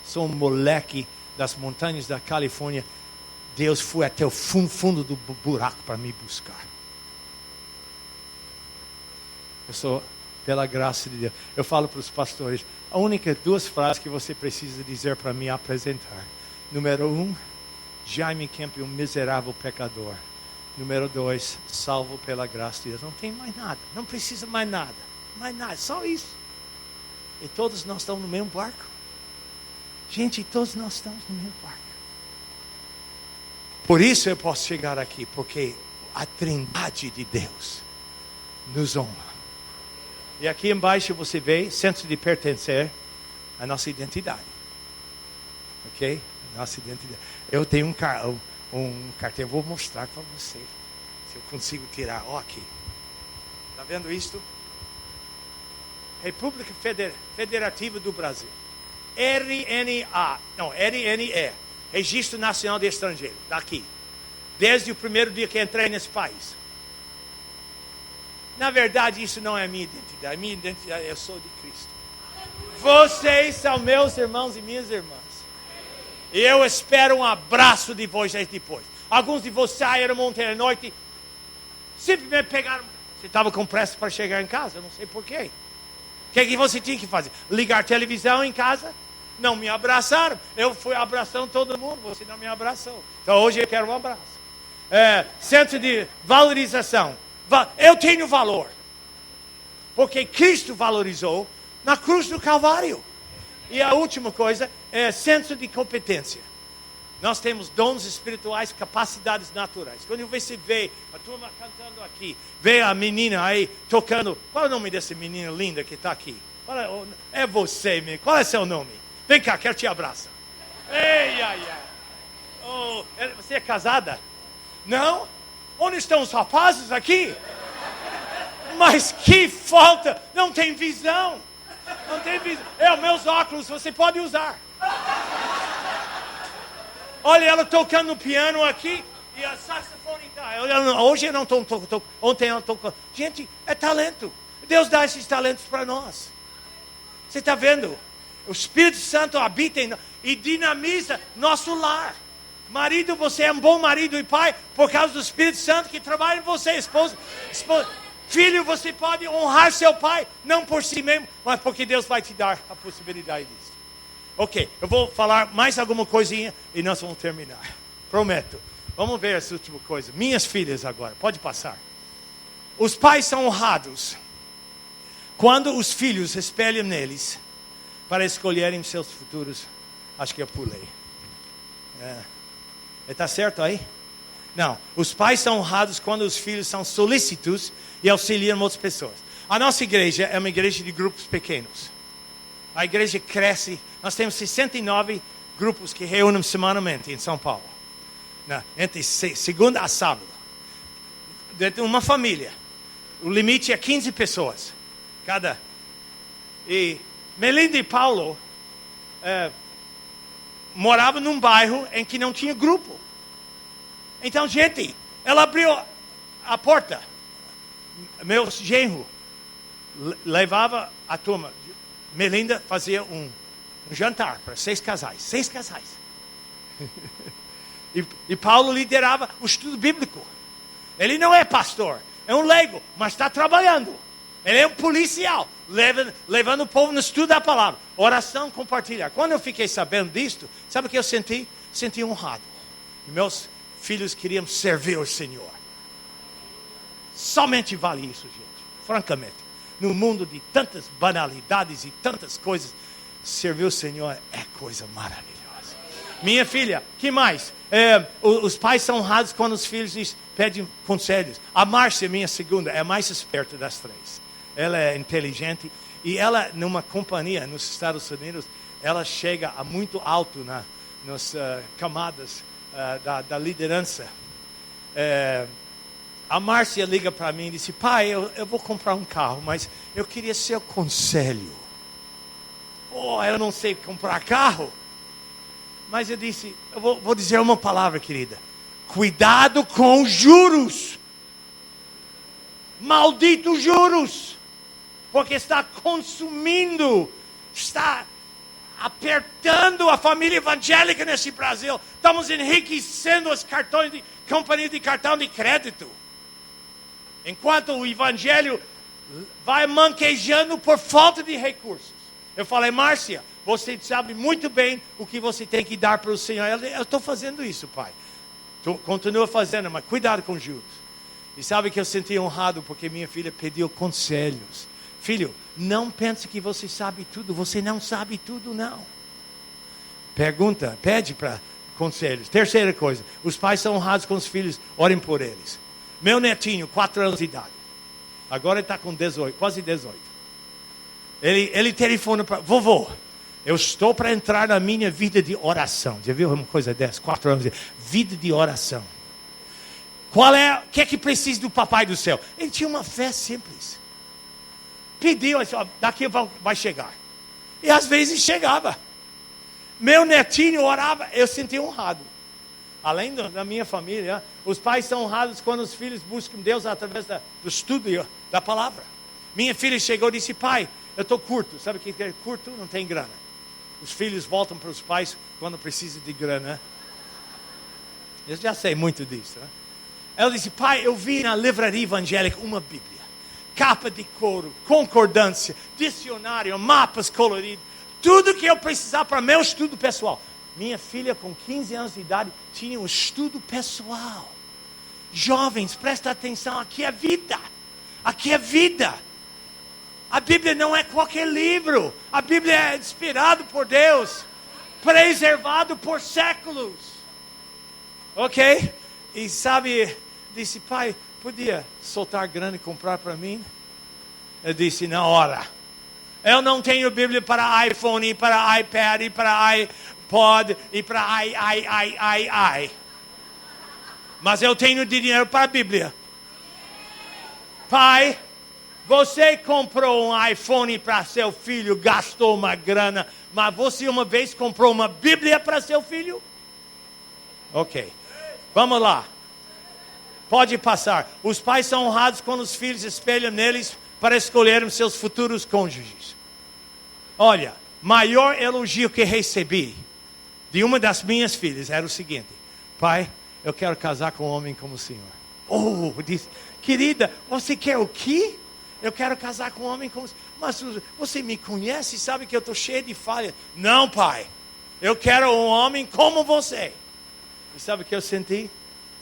Sou um moleque das montanhas da Califórnia. Deus foi até o fundo do buraco para me buscar. Eu sou, pela graça de Deus. Eu falo para os pastores, a única duas frases que você precisa dizer para me apresentar. Número 1, Jaime Kemp, um miserável pecador. Número 2, salvo pela graça de Deus. Não tem mais nada, não precisa mais nada. Mais nada, só isso. E todos nós estamos no mesmo barco. Gente, todos nós estamos no mesmo barco. Por isso eu posso chegar aqui, porque a trindade de Deus nos honra. E aqui embaixo você vê, senso de pertencer, a nossa identidade. Ok? Nossa identidade. Eu tenho um cartão, vou mostrar para você. Se eu consigo tirar, ó aqui. Está vendo isto? República Federativa do Brasil. RNE. Registro Nacional de Estrangeiro. Está aqui. Desde o primeiro dia que entrei nesse país. Na verdade, isso não é a minha identidade. A minha identidade, eu sou de Cristo. Vocês são meus irmãos e minhas irmãs. E eu espero um abraço de vocês depois. Alguns de vocês saíram ontem à noite, simplesmente pegaram. Você estava com pressa para chegar em casa, eu não sei porquê. O que você tinha que fazer? Ligar televisão em casa? Não me abraçaram. Eu fui abraçando todo mundo, você não me abraçou. Então hoje eu quero um abraço. Senso de valorização. Eu tenho valor. Porque Cristo valorizou na cruz do Calvário. E a última coisa é senso de competência. Nós temos dons espirituais, capacidades naturais. Quando você vê a turma cantando aqui, vê a menina aí tocando. Qual é o nome dessa menina linda que está aqui? É você, menino. Qual é seu nome? Vem cá, quero te abraçar. Ei, ai, ai. Oh, você é casada? Não? Onde estão os rapazes aqui? Mas que falta! Não tem visão. Não tem visão. Meus óculos, você pode usar. Olha ela tocando no piano aqui e a saxofone tá. Hoje eu não estou tocando. Ontem ela tocou. Gente, é talento. Deus dá esses talentos para nós. Você está vendo? O Espírito Santo habita em nós e dinamiza nosso lar. Marido, você é um bom marido e pai por causa do Espírito Santo que trabalha em você. Esposa. Filho, você pode honrar seu pai, não por si mesmo, mas porque Deus vai te dar a possibilidade disso. Ok, eu vou falar mais alguma coisinha e nós vamos terminar. Prometo. Vamos ver essa última coisa. Minhas filhas agora, pode passar. Os pais são honrados quando os filhos espelham neles para escolherem seus futuros. Acho que eu pulei. Está certo aí? Não. Os pais são honrados quando os filhos são solícitos e auxiliam outras pessoas. A nossa igreja é uma igreja de grupos pequenos. A igreja cresce. Nós temos 69 grupos que reúnem semanalmente em São Paulo. Entre segunda a sábado. Dentro de uma família. O limite é 15 pessoas. E Melinda e Paulo moravam num bairro em que não tinha grupo. Então, gente, ela abriu a porta. Meu genro levava a turma. Melinda fazia um jantar para 6 casais. 6 casais. E Paulo liderava o estudo bíblico. Ele não é pastor, é um leigo, mas está trabalhando. Ele é um policial, levando o povo no estudo da palavra. Oração, compartilhar. Quando eu fiquei sabendo disto, sabe o que eu senti? Senti honrado. E meus filhos queriam servir o Senhor. Somente vale isso, gente. Francamente. No mundo de tantas banalidades e tantas coisas, servir o Senhor é coisa maravilhosa. Minha filha, que mais? Os pais são honrados quando os filhos pedem conselhos. A Márcia, minha segunda, é a mais esperta das 3. Ela é inteligente e ela, numa companhia nos Estados Unidos, ela chega a muito alto nas camadas da liderança. A Márcia liga para mim e disse: pai, eu vou comprar um carro, mas eu queria seu conselho. Eu não sei comprar carro. Mas eu disse, eu vou dizer uma palavra, querida. Cuidado com juros. Malditos juros. Porque está consumindo, está apertando a família evangélica nesse Brasil. Estamos enriquecendo as companhias de cartão de crédito. Enquanto o evangelho vai manquejando por falta de recursos. Eu falei, Márcia, você sabe muito bem o que você tem que dar para o Senhor. Eu estou fazendo isso, pai. Continua fazendo, mas cuidado com juros. E sabe que eu senti honrado porque minha filha pediu conselhos. Filho, não pense que você sabe tudo. Você não sabe tudo, não. Pede para conselhos. Terceira coisa, os pais são honrados com os filhos, orem por eles. Meu netinho, 4 anos de idade. Agora ele está com 18, quase 18. Ele telefona para vovô. Eu estou para entrar na minha vida de oração. Já viu uma coisa dessa? 4 anos de vida de oração. O que é que precisa do papai do céu? Ele tinha uma fé simples. Pediu, daqui vai chegar. E às vezes chegava. Meu netinho orava, eu senti honrado. Além da minha família, os pais são honrados quando os filhos buscam Deus através do estudo da palavra. Minha filha chegou e disse, pai, eu estou curto. Sabe o que é curto? Não tem grana. os filhos voltam para os pais quando precisam de grana. Eu já sei muito disso. Né? Ela disse, pai, eu vi na livraria evangélica uma Bíblia. Capa de couro, concordância, dicionário, mapas coloridos. Tudo que eu precisava para meu estudo pessoal. Minha filha, com 15 anos de idade, tinha um estudo pessoal. Jovens, presta atenção, aqui é vida. Aqui é vida. A Bíblia não é qualquer livro. A Bíblia é inspirada por Deus. Preservado por séculos. Ok? E sabe, disse, pai, podia soltar grana e comprar para mim? Eu disse, na hora. Eu não tenho Bíblia para iPhone, e para iPad, e para iPod, e para ai. Mas eu tenho dinheiro para a Bíblia. Pai, você comprou um iPhone para seu filho, gastou uma grana, mas você uma vez comprou uma Bíblia para seu filho? Ok, vamos lá. Pode passar. Os pais são honrados quando os filhos espelham neles para escolherem seus futuros cônjuges. Olha, maior elogio que recebi de uma das minhas filhas era o seguinte: pai, eu quero casar com um homem como o senhor. Oh, disse, querida, você quer o quê? Eu quero casar com um homem como o senhor. Mas você me conhece e sabe que eu estou cheio de falhas. Não, pai, eu quero um homem como você. E sabe o que eu senti?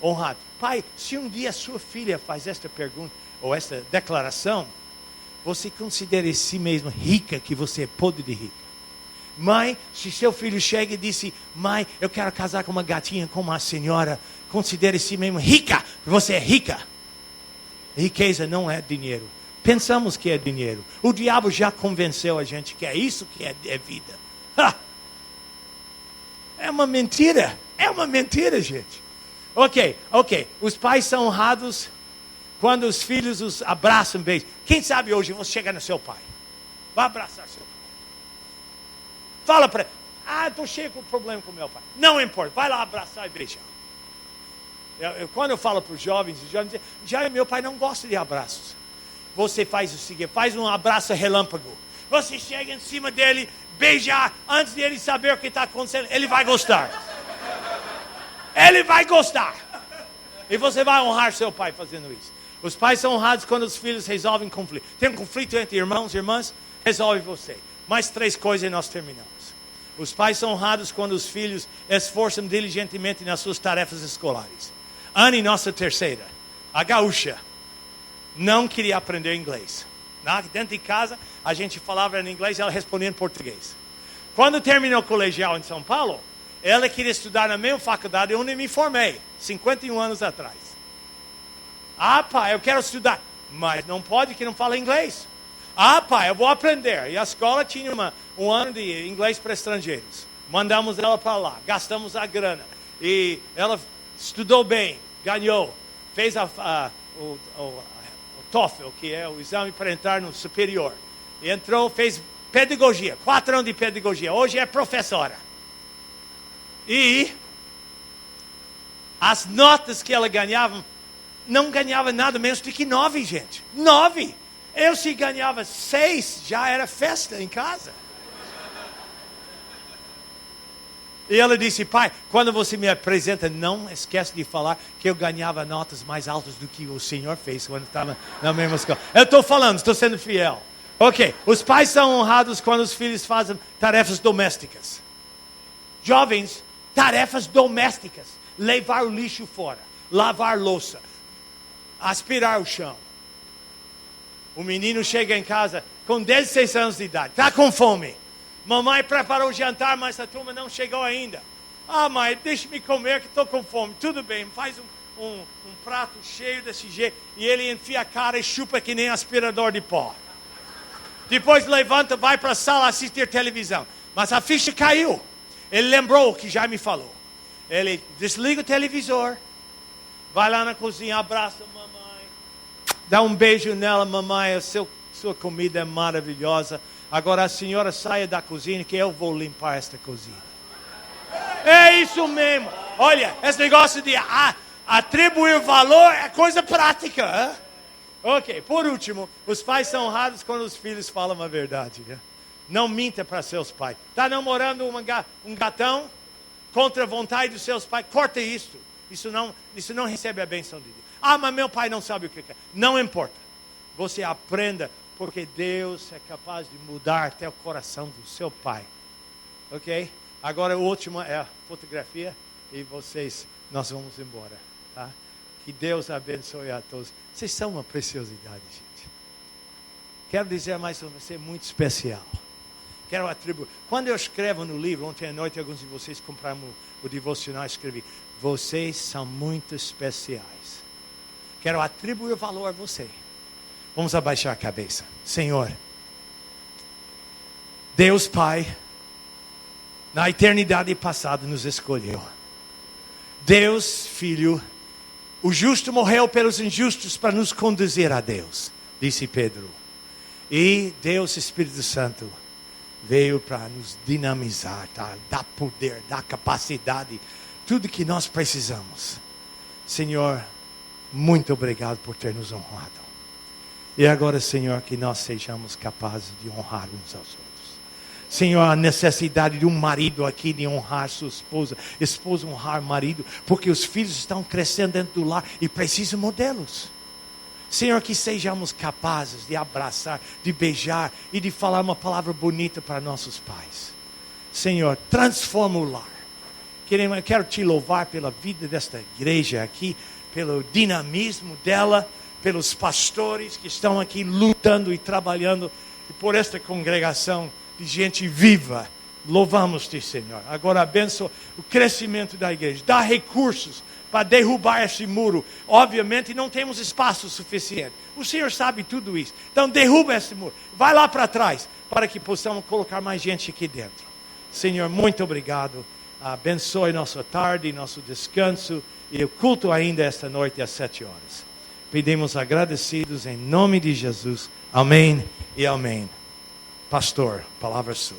Honrado. Pai, se um dia sua filha faz esta pergunta, ou esta declaração, você considera si mesmo rica, que você é podre de rica. Mãe, se seu filho chega e disse, mãe, eu quero casar com uma gatinha como a senhora, considere si mesmo rica, que você é rica. Riqueza não é dinheiro. Pensamos que é dinheiro. O diabo já convenceu a gente que é isso que é vida. Ha! É uma mentira. É uma mentira, gente. Ok. Os pais são honrados quando os filhos os abraçam bem. Quem sabe hoje você chega no seu pai. Vai abraçar seu pai. Fala para ele. Estou cheio com problema com meu pai. Não importa. Vai lá abraçar e beijar. Quando eu falo para os jovens dizem, já meu pai não gosta de abraços. Você faz o seguinte, faz um abraço relâmpago. Você chega em cima dele, beijar, antes de ele saber o que está acontecendo, ele vai gostar. Ele vai gostar. E você vai honrar seu pai fazendo isso. Os pais são honrados quando os filhos resolvem conflito. Tem um conflito entre irmãos e irmãs, resolve você. Mais 3 coisas e nós terminamos. Os pais são honrados quando os filhos esforçam diligentemente nas suas tarefas escolares. Anne, nossa terceira, a gaúcha, não queria aprender inglês. Dentro de casa, a gente falava em inglês e ela respondia em português. Quando terminou o colegial em São Paulo, ela queria estudar na mesma faculdade onde eu me formei, 51 anos atrás. Pai, eu quero estudar. Mas não pode, que não fala inglês. Pai, eu vou aprender. E a escola tinha um ano de inglês para estrangeiros. Mandamos ela para lá, gastamos a grana. E ela estudou bem, ganhou. Fez o TOEFL, que é o exame para entrar no superior. E entrou, fez pedagogia, 4 anos de pedagogia. Hoje é professora. E as notas que ela ganhava, não ganhava nada menos do que 9, gente. 9! Eu se ganhava 6, já era festa em casa. E ela disse, pai, quando você me apresenta, não esquece de falar que eu ganhava notas mais altas do que o senhor fez quando estava na mesma escola. Eu estou falando, estou sendo fiel. Ok, os pais são honrados quando os filhos fazem tarefas domésticas. Jovens, tarefas domésticas. Levar o lixo fora, lavar louça, aspirar o chão. O menino chega em casa com 16 anos de idade, está com fome. Mamãe preparou o jantar, mas a turma não chegou ainda. Mãe, deixa-me comer que estou com fome. Tudo bem, faz um prato cheio desse jeito. E ele enfia a cara e chupa que nem aspirador de pó. Depois levanta, vai para a sala assistir televisão. Mas a ficha caiu. Ele lembrou o que já me falou. Ele desliga o televisor, vai lá na cozinha, abraça a mamãe, dá um beijo nela, mamãe, sua comida é maravilhosa. Agora a senhora saia da cozinha que eu vou limpar esta cozinha. É isso mesmo. Olha, esse negócio de atribuir valor é coisa prática. Hein? Ok, por último, os pais são honrados quando os filhos falam a verdade. Né? Não minta para seus pais. Está namorando um gatão contra a vontade dos seus pais? Corta isso. Isso não recebe a bênção de Deus. Ah, mas meu pai não sabe o que quer. Não importa. Você aprenda, porque Deus é capaz de mudar até o coração do seu pai. Ok? Agora a última é a fotografia. E nós vamos embora. Tá? Que Deus abençoe a todos. Vocês são uma preciosidade, gente. Quero dizer mais uma vez, você é muito especial. Quero atribuir. Quando eu escrevo no livro, ontem à noite, alguns de vocês compraram o devocional, escrevi: vocês são muito especiais. Quero atribuir valor a você. Vamos abaixar a cabeça. Senhor, Deus Pai, na eternidade passada nos escolheu. Deus Filho, o justo morreu pelos injustos para nos conduzir a Deus, disse Pedro. E Deus Espírito Santo veio para nos dinamizar, tá? Dar poder, dar capacidade, tudo que nós precisamos. Senhor, muito obrigado por ter nos honrado. E agora, Senhor, que nós sejamos capazes de honrar uns aos outros. Senhor, a necessidade de um marido aqui de honrar sua esposa honrar o marido, porque os filhos estão crescendo dentro do lar e precisam modelos. Senhor, que sejamos capazes de abraçar, de beijar e de falar uma palavra bonita para nossos pais. Senhor, transforma o lar. Quero te louvar pela vida desta igreja aqui, pelo dinamismo dela, pelos pastores que estão aqui lutando e trabalhando, e por esta congregação de gente viva. Louvamos-te, Senhor. Agora abençoa o crescimento da igreja. Dá recursos para derrubar esse muro. Obviamente não temos espaço suficiente. O Senhor sabe tudo isso. Então derruba esse muro. Vai lá para trás, para que possamos colocar mais gente aqui dentro. Senhor, muito obrigado. Abençoe nossa tarde, nosso descanso. E o culto ainda esta noite às 7 horas. Pedimos agradecidos em nome de Jesus. Amém e amém. Pastor, palavra sua.